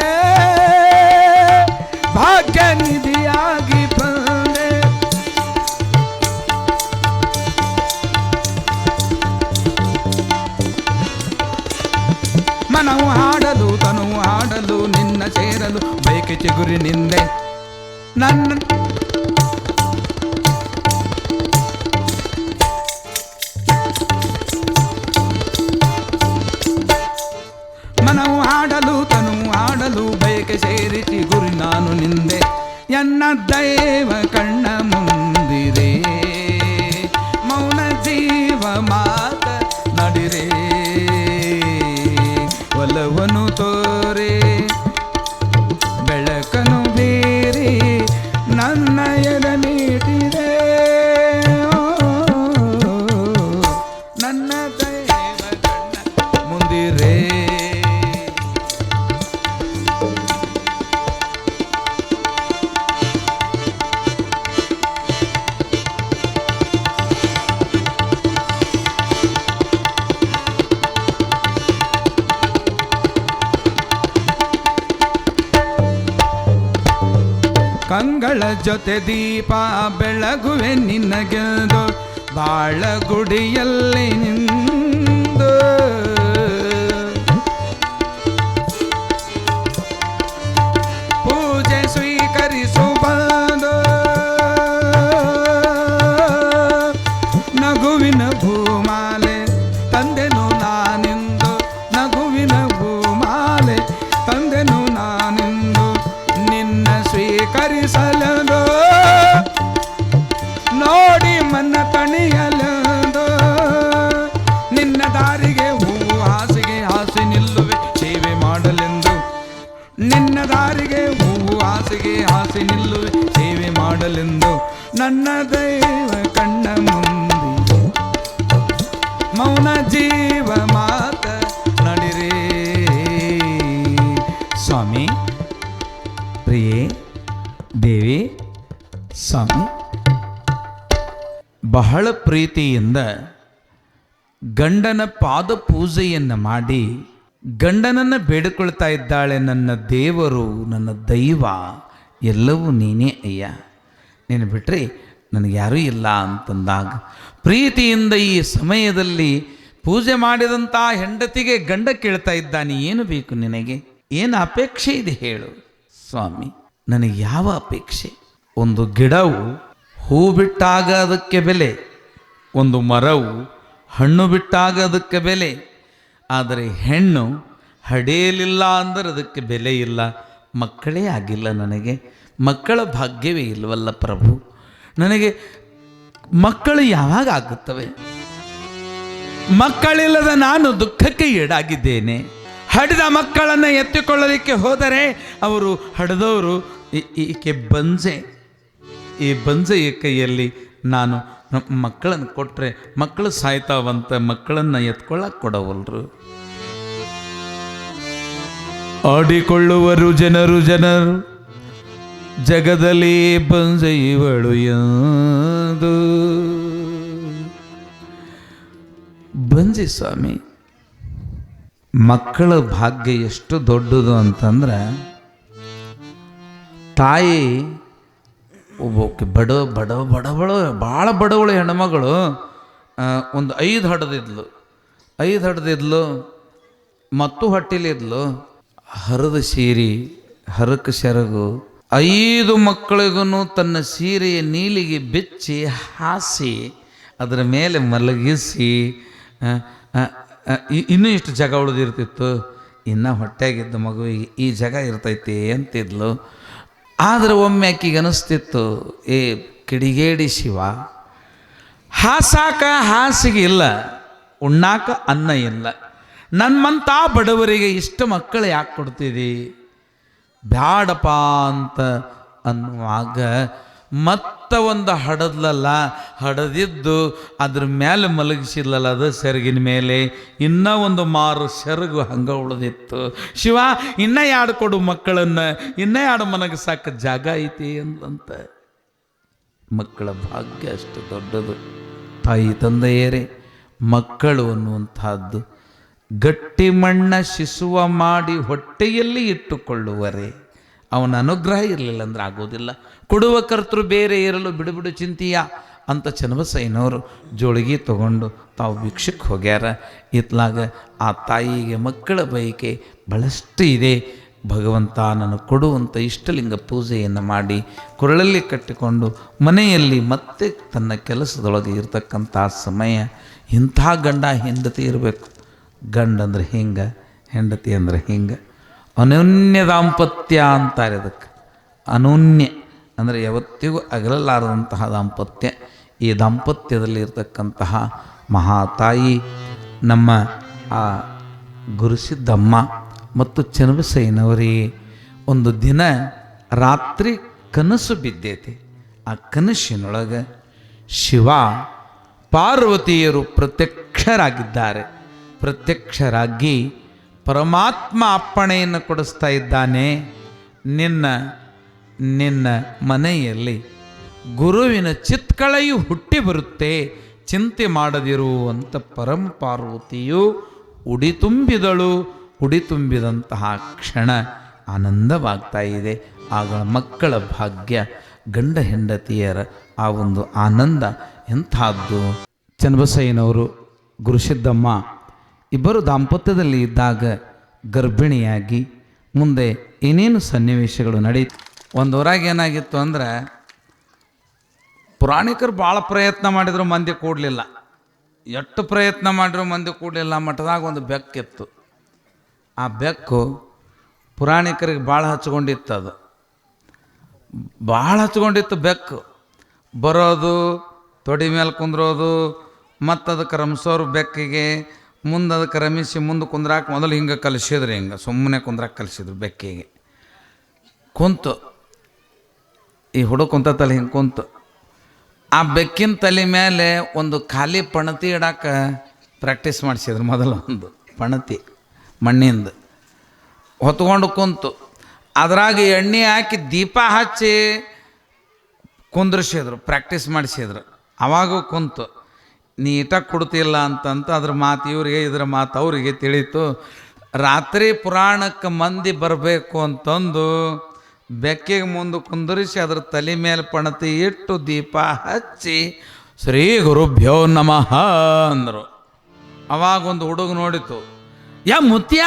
ಭಾಗ್ಯ ನಿಧಿಯಾಗಿ ಬಂದೆ. ಮನವು ಹಾಡಲು ತನುವು ಹಾಡಲು ನಿನ್ನ ಸೇರಲು ಬಯಕೆ ಚಿಗುರಿ ನಿಂದೆ, ನನ್ನ ಮನವು ಹಾಡಲು ತನುವು ಹಾಡಲು ಬಯಕೆ ಸೇರಿಸಿ ಗುರಿ ನಾನು ನಿಂದೆ, ಎನ್ನ ದೈವ ಕಣ್ಣ ಮುಂದಿರೆ, ಮೌನ ಜೀವ ಮಾತ ನಡಿರೆ, ಒಲವನು ತೋರೆ ಬೆಳಕನು ಬೀರಿ ನನ್ನ ಎದ ನೀಟಿದೆ, ನನ್ನ ದೈವ ಕಣ್ಣ ಮುಂದಿರೆ. ಕಂಗಳ ಜೊತೆ ದೀಪ ಬೆಳಗುವೆ ನಿನ್ನಗೆಂದು, ಬಾಳ ಗುಡಿಯಲ್ಲಿ ನಿಂದು, ಪೂಜೆ ಸ್ವೀಕರಿಸುವುದು ನಗುವಿನ ಭೂಮಾಲೆ ತಂದೆನು ನಾನಿಂದು, ನಗುವಿನ ಭೂಮಾಲೆ ತಂದೆನು ನಾನಿಂದು, ನಿನ್ನ ಸ್ವೀಕರಿಸಲದು ನೋಡಿ ಮನ್ನ ತಣಿಯಲದು, ನಿನ್ನ ದಾರಿಗೆ ಹೂವು ಹಾಸಿಗೆ ಹಾಸಿ ನಿಲ್ಲುವೆ ಸೇವೆ ಮಾಡಲೆಂದು, ನಿನ್ನ ದಾರಿಗೆ ಹೂವು ಹಾಸಿಗೆ ಹಾಸಿ ನಿಲ್ಲುವೆ ಸೇವೆ ಮಾಡಲೆಂದು, ನನ್ನ ದೈವ ಕಣ್ಣ ಮುಂದೆ ಮೌನ ಜೀವ ಮಾತ ನಡಿರೆ. ಸ್ವಾಮಿ ಪ್ರಿಯೇ ದೇವಿ, ಸ್ವಾಮಿ ಬಹಳ ಪ್ರೀತಿಯಿಂದ ಗಂಡನ ಪಾದ ಪೂಜೆಯನ್ನು ಮಾಡಿ ಗಂಡನನ್ನು ಬೇಡಿಕೊಳ್ತಾ ಇದ್ದಾಳೆ. ನನ್ನ ದೇವರು, ನನ್ನ ದೈವ ಎಲ್ಲವೂ ನೀನೇ ಅಯ್ಯ, ನೀನು ಬಿಟ್ಟರೆ ನನಗೆ ಯಾರೂ ಇಲ್ಲ ಅಂತಂದಾಗ ಪ್ರೀತಿಯಿಂದ ಈ ಸಮಯದಲ್ಲಿ ಪೂಜೆ ಮಾಡಿದಂಥ ಹೆಂಡತಿಗೆ ಗಂಡ ಕೇಳ್ತಾ ಇದ್ದಾನೆ, ಏನು ಬೇಕು ನಿನಗೆ, ಏನು ಅಪೇಕ್ಷೆ ಇದೆ ಹೇಳು. ಸ್ವಾಮಿ ನನಗೆ ಯಾವ ಅಪೇಕ್ಷೆ? ಒಂದು ಗಿಡವು ಹೂ ಬಿಟ್ಟಾಗ ಅದಕ್ಕೆ ಬೆಲೆ, ಒಂದು ಮರವು ಹಣ್ಣು ಬಿಟ್ಟಾಗ ಅದಕ್ಕೆ ಬೆಲೆ, ಆದರೆ ಹೆಣ್ಣು ಹಡೆಯಲಿಲ್ಲ ಅಂದರೆ ಅದಕ್ಕೆ ಬೆಲೆ ಇಲ್ಲ. ಮಕ್ಕಳೇ ಆಗಿಲ್ಲ ನನಗೆ, ಮಕ್ಕಳ ಭಾಗ್ಯವೇ ಇಲ್ಲವಲ್ಲ ಪ್ರಭು, ನನಗೆ ಮಕ್ಕಳು ಯಾವಾಗ ಆಗುತ್ತವೆ? ಮಕ್ಕಳಿಲ್ಲದ ನಾನು ದುಃಖಕ್ಕೆ ಈಡಾಗಿದ್ದೇನೆ. ಹಡಿದ ಮಕ್ಕಳನ್ನು ಎತ್ತಿಕೊಳ್ಳಲಿಕ್ಕೆ ಹೋದರೆ ಅವರು ಹಡಿದವರು ಈಕೆ ಬಂಜೆ, ಈ ಬಂಜೆಯ ಕೈಯಲ್ಲಿ ನಾನು ಮಕ್ಕಳನ್ನು ಕೊಟ್ಟರೆ ಮಕ್ಕಳು ಸಾಯ್ತಾವಂತ ಮಕ್ಕಳನ್ನು ಎತ್ಕೊಳ್ಳಕ್ಕೆ ಕೊಡವಲ್ರು. ಆಡಿಕೊಳ್ಳುವರು ಜನರು ಜಗದಲ್ಲಿ ಬಂಜೆ ಇವಳು ಎಂದು. ಬಂಜೆ ಸ್ವಾಮಿ, ಮಕ್ಕಳ ಭಾಗ್ಯ ಎಷ್ಟು ದೊಡ್ಡದು ಅಂತಂದ್ರೆ, ತಾಯಿ ಒಬ್ಬಕ್ಕೆ ಬಡವಳು ಭಾಳ ಬಡವಳು ಹೆಣ್ಮಗಳು ಒಂದು 5 ಹಡ್ದಿದ್ಲು ಮತ್ತು ಹೊಟ್ಟಿಲಿದ್ಲು. ಹರಿದ ಸೀರೆ, ಹರಕ ಸೆರಗು, 5 ಮಕ್ಕಳಿಗೂ ತನ್ನ ಸೀರೆಯ ನೀಲಿಗೆ ಬಿಚ್ಚಿ ಹಾಸಿ ಅದರ ಮೇಲೆ ಮಲಗಿಸಿ ಇನ್ನೂ ಇಷ್ಟು ಜಾಗ ಉಳಿದಿರ್ತಿತ್ತು, ಇನ್ನು ಹೊಟ್ಟೆಗಿದ್ದ ಮಗುವಿಗೆ ಈ ಜಾಗ ಇರ್ತೈತಿ ಅಂತಿದ್ಲು. ಆದರೆ ಒಮ್ಮೆ ಆಕಿಗೆ ಅನಿಸ್ತಿತ್ತು, ಏ ಕಿಡಿಗೇಡಿ ಶಿವ, ಹಾಸಾಕ ಹಾಸಿಗೆ ಇಲ್ಲ, ಉಣ್ಣಾಕ ಅನ್ನ ಇಲ್ಲ, ನನ್ಮಂತ ಬಡವರಿಗೆ ಇಷ್ಟು ಮಕ್ಕಳು ಯಾಕೆ ಕೊಡ್ತಿದಿ, ಬ್ಯಾಡಪ್ಪ ಅಂತ ಅನ್ನುವಾಗ ಮತ್ತೆ ಒಂದು ಹಡದಿದ್ದು ಅದ್ರ ಮೇಲೆ ಮಲಗಿಸಿಲ್ಲಲ್ಲ, ಅದು ಸೆರಗಿನ ಮೇಲೆ ಇನ್ನೂ ಒಂದು ಮಾರು ಸೆರಗು ಹಂಗೆ ಉಳಿದಿತ್ತು. ಶಿವ, ಇನ್ನೂ 2 ಕೊಡು ಮಕ್ಕಳನ್ನು, ಇನ್ನೂ 2 ಮನಗಸಾಕ ಜಾಗ ಐತಿ ಅಂದಂತ. ಮಕ್ಕಳ ಭಾಗ್ಯ ಅಷ್ಟು ದೊಡ್ಡದು. ತಾಯಿ ತಂದೆಯರೇ, ಮಕ್ಕಳು ಅನ್ನುವಂಥದ್ದು ಗಟ್ಟಿ ಮಣ್ಣ ಶಿಶುವ ಮಾಡಿ ಹೊಟ್ಟೆಯಲ್ಲಿ ಇಟ್ಟುಕೊಳ್ಳುವರೆ. ಅವನ ಅನುಗ್ರಹ ಇರಲಿಲ್ಲ ಅಂದ್ರೆ ಆಗೋದಿಲ್ಲ. ಕೊಡುವ ಕರ್ತೃ ಬೇರೆ ಇರಲು ಬಿಡು ಚಿಂತೆಯ ಅಂತ ಚನ್ನಬಸಯ್ಯನವರು ಜೋಳಿಗೆ ತಗೊಂಡು ತಾವು ಭಿಕ್ಷಕ್ಕೆ ಹೋಗ್ಯಾರ. ಇತ್ಲಾಗ ಆ ತಾಯಿಗೆ ಮಕ್ಕಳ ಬಯಕೆ ಬಹಳಷ್ಟು ಇದೆ. ಭಗವಂತ ನನಗೆ ಕೊಡುವಂಥ ಇಷ್ಟಲಿಂಗ ಪೂಜೆಯನ್ನು ಮಾಡಿ ಕೊರಳಲ್ಲಿ ಕಟ್ಟಿಕೊಂಡು ಮನೆಯಲ್ಲಿ ಮತ್ತೆ ತನ್ನ ಕೆಲಸದೊಳಗೆ ಇರತಕ್ಕಂಥ ಸಮಯ ಇಂಥ ಗಂಡ ಹೆಂಡತಿ ಇರಬೇಕು. ಗಂಡಂದ್ರೆ ಹಿಂಗೆ, ಹೆಂಡತಿ ಅಂದ್ರೆ ಹಿಂಗೆ. ಅನನ್ಯ ದಾಂಪತ್ಯ ಅಂತಾರೆ ಅದಕ್ಕೆ. ಅನನ್ಯ ಅಂದರೆ ಯಾವತ್ತಿಗೂ ಅಗಲಲಾರದಂತಹ ದಾಂಪತ್ಯ. ಈ ದಾಂಪತ್ಯದಲ್ಲಿ ಇರತಕ್ಕಂತಹ ಮಹಾತಾಯಿ ನಮ್ಮ ಆ ಗುರುಸಿದ್ದಮ್ಮ ಮತ್ತು ಚನ್ನಬಸಯ್ಯನವರಿಗೆ ಒಂದು ದಿನ ರಾತ್ರಿ ಕನಸು ಬಿದ್ದೈತಿ. ಆ ಕನಸಿನೊಳಗೆ ಶಿವ ಪಾರ್ವತಿಯರು ಪ್ರತ್ಯಕ್ಷರಾಗಿದ್ದಾರೆ. ಪ್ರತ್ಯಕ್ಷರಾಗಿ ಪರಮಾತ್ಮ ಅಪ್ಪಣೆಯನ್ನು ಕೊಡಿಸ್ತಾ ಇದ್ದಾನೆ, ನಿನ್ನ ಮನೆಯಲ್ಲಿ ಗುರುವಿನ ಚಿತ್ಕಳೆಯು ಹುಟ್ಟಿ ಬರುತ್ತೆ, ಚಿಂತೆ ಮಾಡದಿರು ಅಂತ ಪಾರ್ವತಿಯು ಉಡಿ ತುಂಬಿದಳು. ಉಡಿ ತುಂಬಿದಂತಹ ಕ್ಷಣ ಆನಂದವಾಗ್ತಾ ಇದೆ. ಆಗ ಮಕ್ಕಳ ಭಾಗ್ಯ, ಗಂಡ ಹೆಂಡತಿಯರ ಆ ಒಂದು ಆನಂದ ಎಂಥದ್ದು. ಚನ್ನಬಸಯ್ಯನವರು ಗುರುಸಿದ್ದಮ್ಮ ಇಬ್ಬರು ದಾಂಪತ್ಯದಲ್ಲಿ ಇದ್ದಾಗ ಗರ್ಭಿಣಿಯಾಗಿ ಮುಂದೆ ಏನೇನು ಸನ್ನಿವೇಶಗಳು ನಡೀತು. ಒಂದು ಊರಾಗ ಏನಾಗಿತ್ತು ಅಂದರೆ, ಪುರಾಣಿಕರು ಭಾಳ ಪ್ರಯತ್ನ ಮಾಡಿದ್ರು ಮಂದಿ ಕೂಡಲಿಲ್ಲ. ಎಷ್ಟು ಪ್ರಯತ್ನ ಮಾಡಿದ್ರು ಮಂದಿ ಕೂಡಲಿಲ್ಲ. ಮಠದಾಗ ಒಂದು ಬೆಕ್ಕಿತ್ತು. ಆ ಬೆಕ್ಕು ಪುರಾಣಿಕರಿಗೆ ಭಾಳ ಹಚ್ಕೊಂಡಿತ್ತು. ಅದು ಭಾಳ ಹಚ್ಕೊಂಡಿತ್ತು ಬೆಕ್ಕು. ಬರೋದು, ತೊಡಿ ಮೇಲೆ ಕುಂದ್ರೋದು, ಮತ್ತು ಅದಕ್ಕೆ ರಮಿಸೋರು ಬೆಕ್ಕಿಗೆ. ಮುಂದೆ ಅದಕ್ಕೆ ರಮಿಸಿ ಮುಂದೆ ಕುಂದ್ರಾಕ ಮೊದಲು ಹಿಂಗೆ ಕಲಿಸಿದ್ರು, ಹಿಂಗೆ ಸುಮ್ಮನೆ ಕುಂದ್ರಾಕ ಕಲಿಸಿದ್ರು. ಬೆಕ್ಕಿಗೆ ಕುಂತು, ಈ ಹುಡುಗ ಕುಂತಲ್ಲಿ ಹಿಂಗೆ ಕುಂತು, ಆ ಬೆಕ್ಕಿನ ತಲೆ ಮೇಲೆ ಒಂದು ಖಾಲಿ ಪಣತಿ ಇಡಾಕ ಪ್ರಾಕ್ಟೀಸ್ ಮಾಡಿಸಿದ್ರು. ಮೊದಲು ಒಂದು ಪಣತಿ ಮಣ್ಣಿಂದ ಹೊತ್ಕೊಂಡು ಕುಂತು, ಅದ್ರಾಗ ಎಣ್ಣೆ ಹಾಕಿ ದೀಪ ಹಚ್ಚಿ ಕುಂದ್ರಿಸಿದ್ರು, ಪ್ರಾಕ್ಟೀಸ್ ಮಾಡಿಸಿದ್ರು. ಅವಾಗೂ ಕುಂತು ನೀಟಾಗಿ ಕೊಡ್ತಿಲ್ಲ ಅಂತಂತ ಅದ್ರ ಮಾತು ಇವರಿಗೆ, ಇದ್ರ ಮಾತು ಅವರಿಗೆ ತಿಳಿತು. ರಾತ್ರಿ ಪುರಾಣಕ್ಕೆ ಮಂದಿ ಬರಬೇಕು ಅಂತಂದು ಬೆಕ್ಕಿಗೆ ಮುಂದೆ ಕುಂದರಿಸಿ ಅದ್ರ ತಲೆ ಮೇಲೆ ಪಣತಿ ಇಟ್ಟು ದೀಪ ಹಚ್ಚಿ ಶ್ರೀ ಗುರುಭ್ಯೋ ನಮಃ ಅಂದರು. ಅವಾಗೊಂದು ಹುಡುಗ ನೋಡಿತು, ಮುತ್ಯ,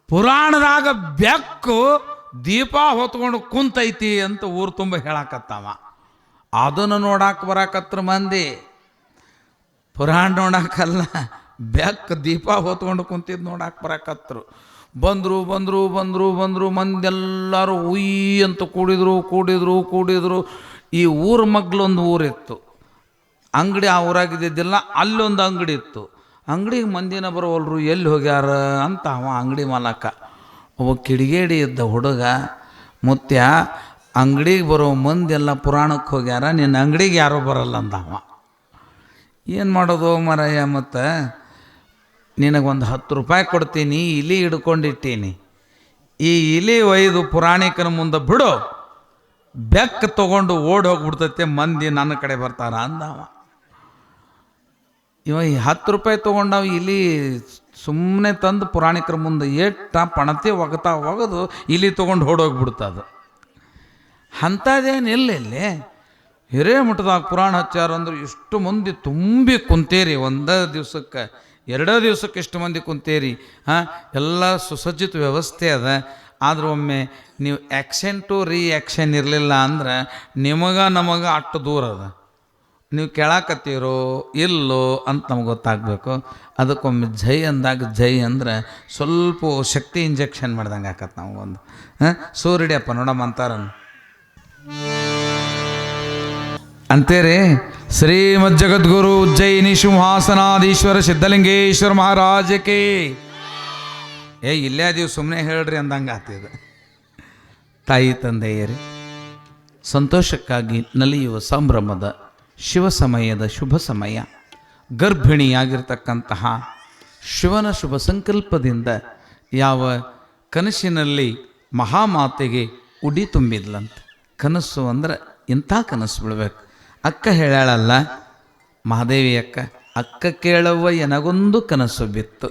ಪುರಾಣದಾಗ ಬೆಕ್ಕು ದೀಪ ಹೊತ್ಕೊಂಡು ಕುಂತೈತಿ ಅಂತ ಊರು ತುಂಬ ಹೇಳಕತ್ತವ. ಅದನ್ನು ನೋಡಾಕ ಬರಾಕತ್ರ ಮಂದಿ, ಪುರಾಣ ನೋಡಾಕಲ್ಲ, ಬೆಕ್ಕು ದೀಪ ಹೊತ್ಕೊಂಡು ಕುಂತಿದ್ದು ನೋಡಾಕ ಬರಾಕತ್ರು. ಬಂದರು ಮಂದೆಲ್ಲರೂ ಉಯ್ ಅಂತ ಕೂಡಿದ್ರು. ಈ ಊರ ಮಗ್ಲೊಂದು ಊರಿತ್ತು, ಅಂಗಡಿ ಆ ಊರಾಗಿದ್ದಿದ್ದಿಲ್ಲ, ಅಲ್ಲೊಂದು ಅಂಗಡಿ ಇತ್ತು. ಅಂಗಡಿಗೆ ಮಂದಿನ ಬರೋವಲ್ರು, ಎಲ್ಲಿ ಹೋಗ್ಯಾರ ಅಂತ ಅವ ಅಂಗಡಿ ಮಾಲಕ. ಒಬ್ಬ ಕಿಡಿಗೇಡಿ ಇದ್ದ ಹುಡುಗ, ಮುತ್ಯ, ಅಂಗಡಿಗೆ ಬರೋ ಮಂದೆಲ್ಲ ಪುರಾಣಕ್ಕೆ ಹೋಗ್ಯಾರ, ನಿನ್ನ ಅಂಗಡಿಗೆ ಯಾರೂ ಬರಲ್ಲ ಅಂದವ. ಏನು ಮಾಡೋದು ಮಾರಾಯ, ಮತ್ತು ನಿನಗೊಂದು 10 ರೂಪಾಯಿ ಕೊಡ್ತೀನಿ, ಇಲಿ ಹಿಡ್ಕೊಂಡಿಟ್ಟೀನಿ, ಈ ಇಲಿ ಒಯ್ದು ಪುರಾಣಿಕನ ಮುಂದೆ ಬಿಡು, ಬೆಕ್ಕು ತೊಗೊಂಡು ಓಡಿ ಹೋಗ್ಬಿಡ್ತೈತೆ, ಮಂದಿ ನನ್ನ ಕಡೆ ಬರ್ತಾರ ಅಂದವ. ಇವ ಈ 10 ರೂಪಾಯಿ ತೊಗೊಂಡವ ಇಲಿ ಸುಮ್ಮನೆ ತಂದು ಪುರಾಣಿಕರ ಮುಂದೆ ಪಣತೆ ಒಗೆದು ಇಲ್ಲಿ ತೊಗೊಂಡು ಹೊಡೋಗ್ಬಿಡ್ತದು. ಅಂಥದ್ದೇನಿಲ್ಲ ಇಲ್ಲಿ. ಹಿರೇಮಠದಾಗ ಪುರಾಣ ಹಚ್ಚಾರ ಅಂದ್ರೆ ಇಷ್ಟು ಮಂದಿ ತುಂಬಿ ಕುಂತೇರಿ. ಒಂದೇ ದಿವ್ಸಕ್ಕೆ 2 ದಿವ್ಸಕ್ಕೆ ಇಷ್ಟು ಮಂದಿ ಕುಂತೇರಿ. ಎಲ್ಲ ಸುಸಜ್ಜಿತ ವ್ಯವಸ್ಥೆ ಅದ. ಆದ್ರೆ ಒಮ್ಮೆ ನೀವು ಆ್ಯಕ್ಷನ್ ಟು ರಿಯಾಕ್ಷನ್ ಇರಲಿಲ್ಲ ಅಂದ್ರೆ ನಮಗೆ ಅಷ್ಟು ದೂರ ಅದ. ನೀವು ಕೇಳಾಕತ್ತೀರೋ ಇಲ್ಲೋ ಅಂತ ನಮ್ಗೆ ಗೊತ್ತಾಗಬೇಕು. ಅದಕ್ಕೊಮ್ಮೆ ಜೈ ಅಂದಾಗ ಜೈ ಅಂದ್ರೆ ಸ್ವಲ್ಪ ಶಕ್ತಿ ಇಂಜೆಕ್ಷನ್ ಮಾಡ್ದಂಗೆ ಆಕತ್ತೆ ನಮಗೊಂದು. ಸೂರ್ಯಡಿಯಪ್ಪ ನೋಡಮ್ಮ ಅಂತಾರನ್ನು ಅಂತೇರಿ. ಶ್ರೀಮದ್ ಜಗದ್ಗುರು ಉಜ್ಜಯಿನಿ ಸಿಂಹಾಸನಾಧೀಶ್ವರ ಸಿದ್ಧಲಿಂಗೇಶ್ವರ ಮಹಾರಾಜಕ್ಕೆ ಇಲ್ಲೇ ಅದೀವಿ ಸುಮ್ಮನೆ ಹೇಳ್ರಿ ಅಂದಂಗೆ ಆಗ್ತಿದೆ. ತಾಯಿ ತಂದೆಯರೇ, ಸಂತೋಷಕ್ಕಾಗಿ ನಲಿಯುವ ಸಂಭ್ರಮದ ಶಿವ ಸಮಯದ ಶುಭ ಸಮಯ. ಗರ್ಭಿಣಿಯಾಗಿರ್ತಕ್ಕಂತಹ ಶಿವನ ಶುಭ ಸಂಕಲ್ಪದಿಂದ ಯಾವ ಕನಸಿನಲ್ಲಿ ಮಹಾಮಾತೆಗೆ ಉಡಿ ತುಂಬಿದ್ಲಂತೆ. ಕನಸು ಅಂದ್ರೆ ಇಂಥ ಕನಸು ಬಿಡ್ಬೇಕು. ಅಕ್ಕ ಹೇಳಲ್ಲ, ಮಹಾದೇವಿ ಅಕ್ಕ ಕೇಳವ್ವ ಎನಗೊಂದು ಕನಸು ಬಿತ್ತು.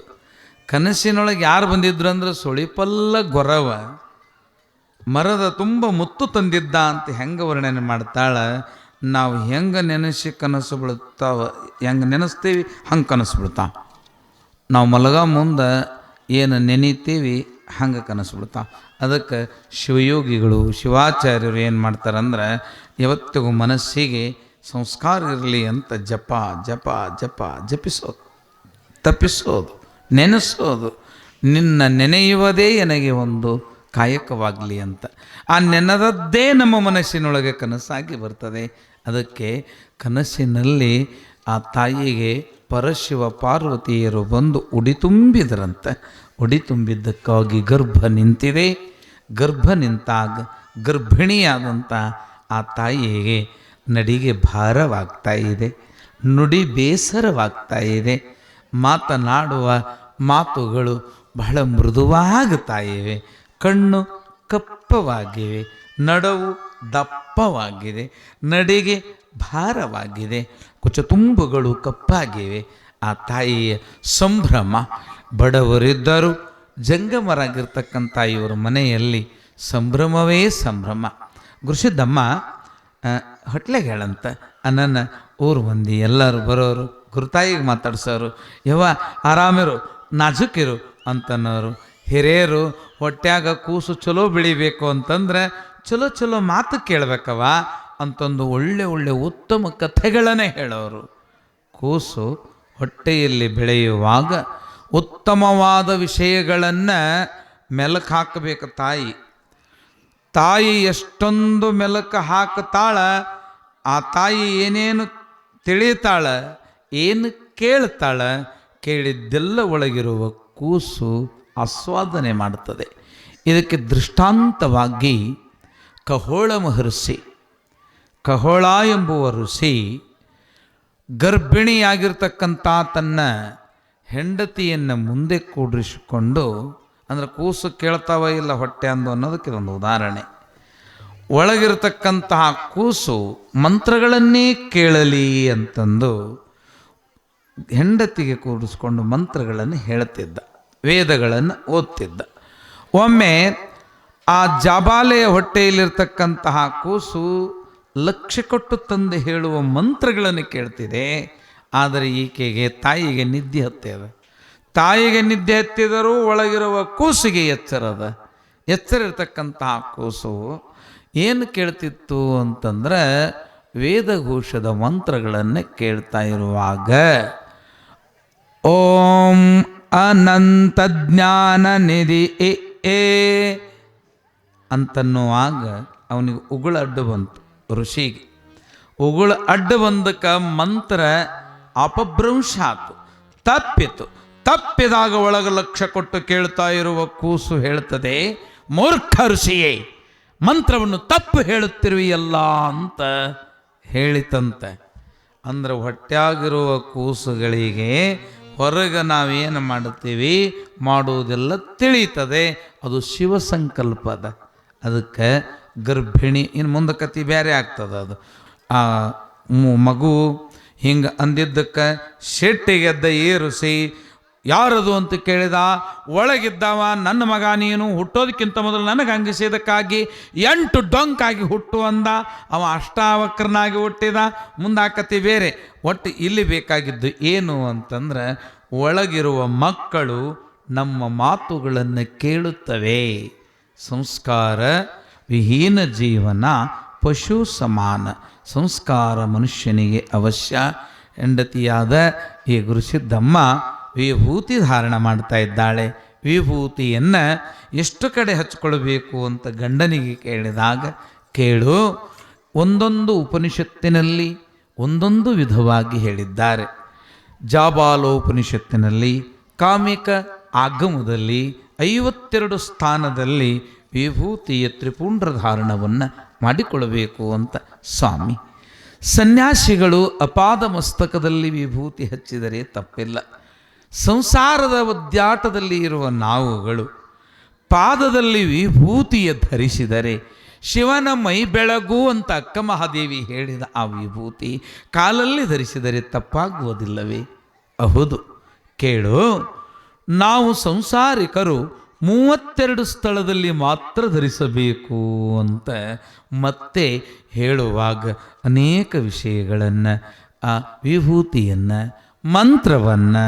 ಕನಸಿನೊಳಗೆ ಯಾರು ಬಂದಿದ್ರು ಅಂದ್ರೆ ಸುಳಿಪಲ್ಲ ಗೊರವ ಮರದ ತುಂಬ ಮುತ್ತು ತಂದಿದ್ದ ಅಂತ ಹೆಂಗೆ ವರ್ಣನೆ ಮಾಡ್ತಾಳೆ. ನಾವು ಹೆಂಗೆ ನೆನೆಸಿ ಕನಸು ಬಿಡುತ್ತಾವ, ಹೆಂಗೆ ನೆನೆಸ್ತೀವಿ ಹಂಗೆ ಕನಸು ಬಿಡ್ತಾವ. ನಾವು ಮಲಗ ಮುಂದೆ ಏನು ನೆನಿತೀವಿ ಹಂಗೆ ಕನಸು ಬಿಡ್ತಾವ. ಅದಕ್ಕೆ ಶಿವಯೋಗಿಗಳು ಶಿವಾಚಾರ್ಯರು ಏನು ಮಾಡ್ತಾರಂದ್ರೆ ಯಾವತ್ತಿಗೂ ಮನಸ್ಸಿಗೆ ಸಂಸ್ಕಾರ ಇರಲಿ ಅಂತ ಜಪ ಜಪ ಜಪ ಜಪಿಸೋದು, ತಪ್ಪಿಸೋದು, ನೆನೆಸೋದು. ನಿನ್ನ ನೆನೆಯುವುದೇ ನನಗೆ ಒಂದು ಕಾಯಕವಾಗಲಿ ಅಂತ. ಆ ನೆನೆದದ್ದೇ ನಮ್ಮ ಮನಸ್ಸಿನೊಳಗೆ ಕನಸಾಗಿ ಬರ್ತದೆ. ಅದಕ್ಕೆ ಕನಸಿನಲ್ಲಿ ಆ ತಾಯಿಗೆ ಪರಶಿವ ಪಾರ್ವತಿಯರು ಬಂದು ಉಡಿ ತುಂಬಿದರಂತೆ. ಉಡಿ ತುಂಬಿದ್ದಕ್ಕಾಗಿ ಗರ್ಭ ನಿಂತಿದೆ. ಗರ್ಭ ನಿಂತಾಗ ಗರ್ಭಿಣಿಯಾದಂಥ ಆ ತಾಯಿಗೆ ನಡಿಗೆ ಭಾರವಾಗ್ತಾ ಇದೆ, ನುಡಿ ಬೇಸರವಾಗ್ತಾ ಇದೆ. ಮಾತನಾಡುವ ಮಾತುಗಳು ಬಹಳ ಮೃದುವಾಗುತ್ತಾ ಇವೆ. ಕಣ್ಣು ಕಪ್ಪವಾಗಿವೆ, ನಡವು ದಪ್ಪವಾಗಿದೆ, ನಡಿಗೆ ಭಾರವಾಗಿದೆ, ಕುಚತುಂಬುಗಳು ಕಪ್ಪಾಗಿವೆ. ಆ ತಾಯಿಯ ಸಂಭ್ರಮ. ಬಡವರಿದ್ದರು, ಜಂಗಮರಾಗಿರ್ತಕ್ಕಂಥ ಇವರ ಮನೆಯಲ್ಲಿ ಸಂಭ್ರಮವೇ ಸಂಭ್ರಮ. ಗುರುಸಿದ್ದಮ್ಮ ಹೊಟ್ಲೆಗೆ ಹೇಳಂತ ನನ್ನ ಊರು ಮಂದಿ ಎಲ್ಲರೂ ಬರೋರು ಗುರುತಾಯಿಗೆ ಮಾತಾಡ್ಸೋರು, ಯವ್ವ ಆರಾಮಿರು ನಾಜುಕಿರು ಅಂತನ್ನೋರು. ಹಿರಿಯರು ಹೊಟ್ಯಾಗ ಕೂಸು ಚಲೋ ಬೆಳಿಬೇಕು ಅಂತಂದ್ರೆ ಚಲೋ ಚಲೋ ಮಾತು ಕೇಳಬೇಕವ ಅಂತಂದು ಒಳ್ಳೆ ಒಳ್ಳೆ ಉತ್ತಮ ಕಥೆಗಳನ್ನೇ ಹೇಳೋರು. ಕೂಸು ಹೊಟ್ಟೆಯಲ್ಲಿ ಬೆಳೆಯುವಾಗ ಉತ್ತಮವಾದ ವಿಷಯಗಳನ್ನು ಮೆಲುಕು ಹಾಕಬೇಕು ತಾಯಿ. ತಾಯಿ ಎಷ್ಟೊಂದು ಮೆಲುಕು ಹಾಕ್ತಾಳ, ಆ ತಾಯಿ ಏನೇನು ತಿಳಿತಾಳ, ಏನು ಕೇಳ್ತಾಳ, ಕೇಳಿದ್ದೆಲ್ಲ ಒಳಗಿರುವ ಕೂಸು ಆಸ್ವಾದನೆ ಮಾಡ್ತದೆ. ಇದಕ್ಕೆ ದೃಷ್ಟಾಂತವಾಗಿ ಕಹೋಳ ಮಹರ್ಷಿ, ಕಹೋಳ ಎಂಬುವ ಋಷಿ ಗರ್ಭಿಣಿಯಾಗಿರ್ತಕ್ಕಂಥ ತನ್ನ ಹೆಂಡತಿಯನ್ನು ಮುಂದೆ ಕೂಡಿಸಿಕೊಂಡು, ಅಂದರೆ ಕೂಸು ಕೇಳ್ತಾವ ಇಲ್ಲ ಹೊಟ್ಟೆ ಅಂದು ಅನ್ನೋದಕ್ಕೆ ಒಂದು ಉದಾಹರಣೆ. ಒಳಗಿರ್ತಕ್ಕಂತಹ ಕೂಸು ಮಂತ್ರಗಳನ್ನೇ ಕೇಳಲಿ ಅಂತಂದು ಹೆಂಡತಿಗೆ ಕೂಡಿಸ್ಕೊಂಡು ಮಂತ್ರಗಳನ್ನು ಹೇಳ್ತಿದ್ದ, ವೇದಗಳನ್ನು ಓದ್ತಿದ್ದ. ಒಮ್ಮೆ ಆ ಜಾಬಾಲೆಯ ಹೊಟ್ಟೆಯಲ್ಲಿರ್ತಕ್ಕಂತಹ ಕೂಸು ಲಕ್ಷ್ಯ ಕೊಟ್ಟು ತಂದು ಹೇಳುವ ಮಂತ್ರಗಳನ್ನು ಕೇಳ್ತಿದೆ. ಆದರೆ ಈಕೆಗೆ ತಾಯಿಗೆ ನಿದ್ದೆ ಹತ್ತಿದ. ತಾಯಿಗೆ ನಿದ್ದೆ ಹತ್ತಿದರೂ ಒಳಗಿರುವ ಕೂಸಿಗೆ ಎಚ್ಚರದ. ಎಚ್ಚರ ಇರ್ತಕ್ಕಂತಹ ಕೂಸು ಏನು ಕೇಳ್ತಿತ್ತು ಅಂತಂದ್ರೆ ವೇದಘೋಷದ ಮಂತ್ರಗಳನ್ನು ಕೇಳ್ತಾ ಇರುವಾಗ ಓಂ ಅನಂತ ಜ್ಞಾನ ನಿಧಿ ಏ ಅಂತನ್ನುವಾಗ ಅವನಿಗೆ ಉಗುಳು ಅಡ್ಡು ಬಂತು. ಋಷಿಗೆ ಉಗುಳು ಅಡ್ಡು ಬಂದಕ್ಕೆ ಮಂತ್ರ ಅಪಭ್ರಂಶ ಆತು, ತಪ್ಪಿತು. ತಪ್ಪಿದಾಗ ಒಳಗೆ ಲಕ್ಷ್ಯ ಕೊಟ್ಟು ಕೇಳ್ತಾ ಇರುವ ಕೂಸು ಹೇಳ್ತದೆ, ಮೂರ್ಖ ಋಷಿಯೇ, ಮಂತ್ರವನ್ನು ತಪ್ಪು ಹೇಳುತ್ತಿರುವೆಯಲ್ಲ ಅಂತ ಹೇಳಿತಂತೆ. ಅಂದ್ರೆ ಹೊಟ್ಟೆಯಾಗಿರುವ ಕೂಸುಗಳಿಗೆ ಹೊರಗೆ ನಾವೇನು ಮಾಡುತ್ತೀವಿ ಮಾಡುವುದೆಲ್ಲ ತಿಳಿಯುತ್ತದೆ. ಅದು ಶಿವ ಸಂಕಲ್ಪದ. ಅದಕ್ಕೆ ಗರ್ಭಿಣಿ ಇನ್ನು ಮುಂದೆ ಕತಿ ಬೇರೆ ಆಗ್ತದೆ. ಅದು ಆ ಮಗು ಹಿಂಗೆ ಅಂದಿದ್ದಕ್ಕೆ ಶೆಟ್ಟಿಗೆದ್ದ ಈ ಋಷಿ ಯಾರದು ಅಂತ ಕೇಳಿದ. ಒಳಗಿದ್ದವ, ನನ್ನ ಮಗ ನೀನು ಹುಟ್ಟೋದಕ್ಕಿಂತ ಮೊದಲು ನನಗೆ ಅಂಗಿಸಿದಕ್ಕಾಗಿ 8 ಡೊಂಕಾಗಿ ಹುಟ್ಟು ಅಂದ. ಅವ ಅಷ್ಟಾವಕ್ರನಾಗಿ ಹುಟ್ಟಿದ. ಮುಂದಾಕತಿ ಬೇರೆ. ಒಟ್ಟು ಇಲ್ಲಿ ಬೇಕಾಗಿದ್ದು ಏನು ಅಂತಂದ್ರೆ, ಒಳಗಿರುವ ಮಕ್ಕಳು ನಮ್ಮ ಮಾತುಗಳನ್ನು ಕೇಳುತ್ತವೆ. ಸಂಸ್ಕಾರ ವಿಹೀನ ಜೀವನ ಪಶು ಸಮಾನ. ಸಂಸ್ಕಾರ ಮನುಷ್ಯನಿಗೆ ಅವಶ್ಯ. ಹೆಂಡತಿಯಾದ ಈ ಗುರುಸಿದ್ದಮ್ಮ ವಿಭೂತಿ ಧಾರಣ ಮಾಡ್ತಾ ಇದ್ದಾಳೆ. ವಿಭೂತಿಯನ್ನು ಎಷ್ಟು ಕಡೆ ಹಚ್ಕೊಳ್ಬೇಕು ಅಂತ ಗಂಡನಿಗೆ ಕೇಳಿದಾಗ, ಕೇಳು, ಒಂದೊಂದು ಉಪನಿಷತ್ತಿನಲ್ಲಿ ಒಂದೊಂದು ವಿಧವಾಗಿ ಹೇಳಿದ್ದಾರೆ. ಜಾಬಾಲೋಪನಿಷತ್ತಿನಲ್ಲಿ ಕಾಮಿಕ ಆಗಮದಲ್ಲಿ 52 ಸ್ಥಾನದಲ್ಲಿ ವಿಭೂತಿಯ ತ್ರಿಪುಂಡ್ರ ಧಾರಣವನ್ನು ಮಾಡಿಕೊಳ್ಳಬೇಕು ಅಂತ ಸ್ವಾಮಿ. ಸನ್ಯಾಸಿಗಳು ಅಪಾದ ಮಸ್ತಕದಲ್ಲಿ ವಿಭೂತಿ ಹಚ್ಚಿದರೆ ತಪ್ಪಿಲ್ಲ. ಸಂಸಾರದ ಒದ್ದಾಟದಲ್ಲಿ ಇರುವ ನಾವುಗಳು ಪಾದದಲ್ಲಿ ವಿಭೂತಿಯ ಧರಿಸಿದರೆ ಶಿವನ ಮೈ ಬೆಳಗು ಅಂತ ಅಕ್ಕ ಮಹಾದೇವಿ ಹೇಳಿದ ಆ ವಿಭೂತಿ ಕಾಲಲ್ಲಿ ಧರಿಸಿದರೆ ತಪ್ಪಾಗುವುದಿಲ್ಲವೇ? ಹೌದು. ಕೇಳು, ನಾವು ಸಂಸಾರಿಕರು 32 ಸ್ಥಳದಲ್ಲಿ ಮಾತ್ರ ಧರಿಸಬೇಕು ಅಂತ ಮತ್ತೆ ಹೇಳುವಾಗ ಅನೇಕ ವಿಷಯಗಳನ್ನು, ಆ ವಿಭೂತಿಯನ್ನು, ಮಂತ್ರವನ್ನು,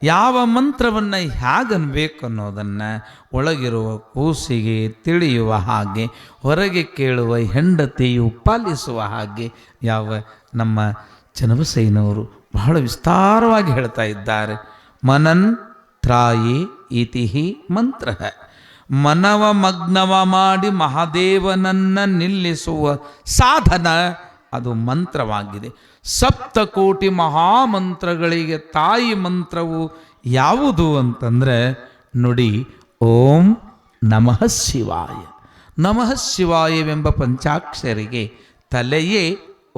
ಯಾವ ಮಂತ್ರವನ್ನು ಹೇಗನ್ಬೇಕು ಅನ್ನೋದನ್ನು ಒಳಗಿರುವ ಕೂಸಿಗೆ ತಿಳಿಯುವ ಹಾಗೆ, ಹೊರಗೆ ಕೇಳುವ ಹೆಂಡತಿಯು ಪಾಲಿಸುವ ಹಾಗೆ ಯಾವ ನಮ್ಮ ಚನ್ನಬಸಯ್ಯನವರು ಬಹಳ ವಿಸ್ತಾರವಾಗಿ ಹೇಳ್ತಾ ಇದ್ದಾರೆ. ಮನನ್ ತ್ರಾಯಿ ಇತಿಹಿ ಮಂತ್ರ. ಮನವ ಮಗ್ನವ ಮಾಡಿ ಮಹಾದೇವನನ್ನು ನಿಲ್ಲಿಸುವ ಸಾಧನ ಅದು ಮಂತ್ರವಾಗಿದೆ. 7 ಕೋಟಿ ಮಹಾಮಂತ್ರಗಳಿಗೆ ತಾಯಿ ಮಂತ್ರವು ಯಾವುದು ಅಂತಂದರೆ ನುಡಿ ಓಂ ನಮಃ ಶಿವಾಯ. ನಮಃ ಶಿವಾಯವೆಂಬ ಪಂಚಾಕ್ಷರಿಗೆ ತಲೆಯೇ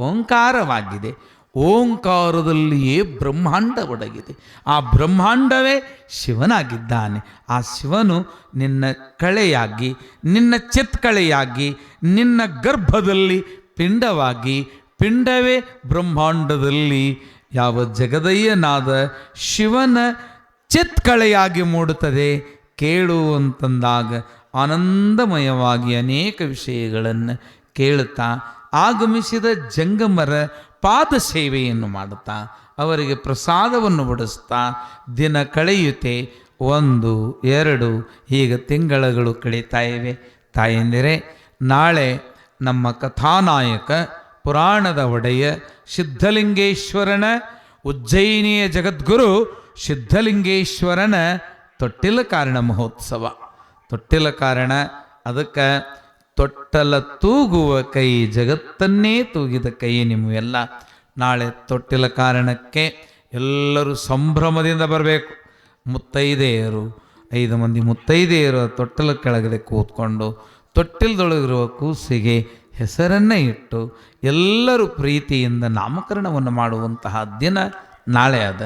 ಓಂಕಾರವಾಗಿದೆ. ಓಂಕಾರದಲ್ಲಿಯೇ ಬ್ರಹ್ಮಾಂಡ ಒಡಗಿದೆ. ಆ ಬ್ರಹ್ಮಾಂಡವೇ ಶಿವನಾಗಿದ್ದಾನೆ. ಆ ಶಿವನು ನಿನ್ನ ಕಳೆಯಾಗಿ, ನಿನ್ನ ಚಿತ್ಕಳೆಯಾಗಿ, ನಿನ್ನ ಗರ್ಭದಲ್ಲಿ ಪಿಂಡವಾಗಿ, ಪಿಂಡವೇ ಬ್ರಹ್ಮಾಂಡದಲ್ಲಿ ಯಾವ ಜಗದಯ್ಯನಾದ ಶಿವನ ಚಿತ್ಕಳೆಯಾಗಿ ಮೂಡುತ್ತದೆ. ಕೇಳು ಅಂತಂದಾಗ ಆನಂದಮಯವಾಗಿ ಅನೇಕ ವಿಷಯಗಳನ್ನು ಕೇಳುತ್ತಾ ಆಗಮಿಸಿದ ಜಂಗಮರ ಪಾದ ಸೇವೆಯನ್ನು ಮಾಡುತ್ತಾ ಅವರಿಗೆ ಪ್ರಸಾದವನ್ನು ಬಡಿಸ್ತಾ ದಿನ ಕಳೆಯುತ್ತೆ. 1, 2 ಹೀಗೆ ತಿಂಗಳುಗಳು ಕಳೀತಾ ಇವೆ. ತಾಯಂದಿರೇ, ನಾಳೆ ನಮ್ಮ ಕಥಾನಾಯಕ ಪುರಾಣದ ಒಡೆಯ ಸಿದ್ಧಲಿಂಗೇಶ್ವರನ, ಉಜ್ಜಯಿನಿಯ ಜಗದ್ಗುರು ಸಿದ್ಧಲಿಂಗೇಶ್ವರನ ತೊಟ್ಟಿಲ ಕಾರಣ ಮಹೋತ್ಸವ. ತೊಟ್ಟಿಲ ಕಾರಣ, ಅದಕ್ಕೆ ತೊಟ್ಟಲ ತೂಗುವ ಕೈ ಜಗತ್ತನ್ನೇ ತೂಗಿದ ಕೈ ನಿಮಗೆಲ್ಲ. ನಾಳೆ ತೊಟ್ಟಿಲ ಕಾರಣಕ್ಕೆ ಎಲ್ಲರೂ ಸಂಭ್ರಮದಿಂದ ಬರಬೇಕು. ಮುತ್ತೈದೆಯರು 5 ಮಂದಿ ಮುತ್ತೈದೆಯರು ತೊಟ್ಟಲ ಕೆಳಗಡೆ ಕೂತ್ಕೊಂಡು ತೊಟ್ಟಿಲದೊಳಗಿರುವ ಕೂಸಿಗೆ ಹೆಸರನ್ನೇ ಇಟ್ಟು ಎಲ್ಲರೂ ಪ್ರೀತಿಯಿಂದ ನಾಮಕರಣವನ್ನು ಮಾಡುವಂತಹ ದಿನ ನಾಳೆ ಅದ.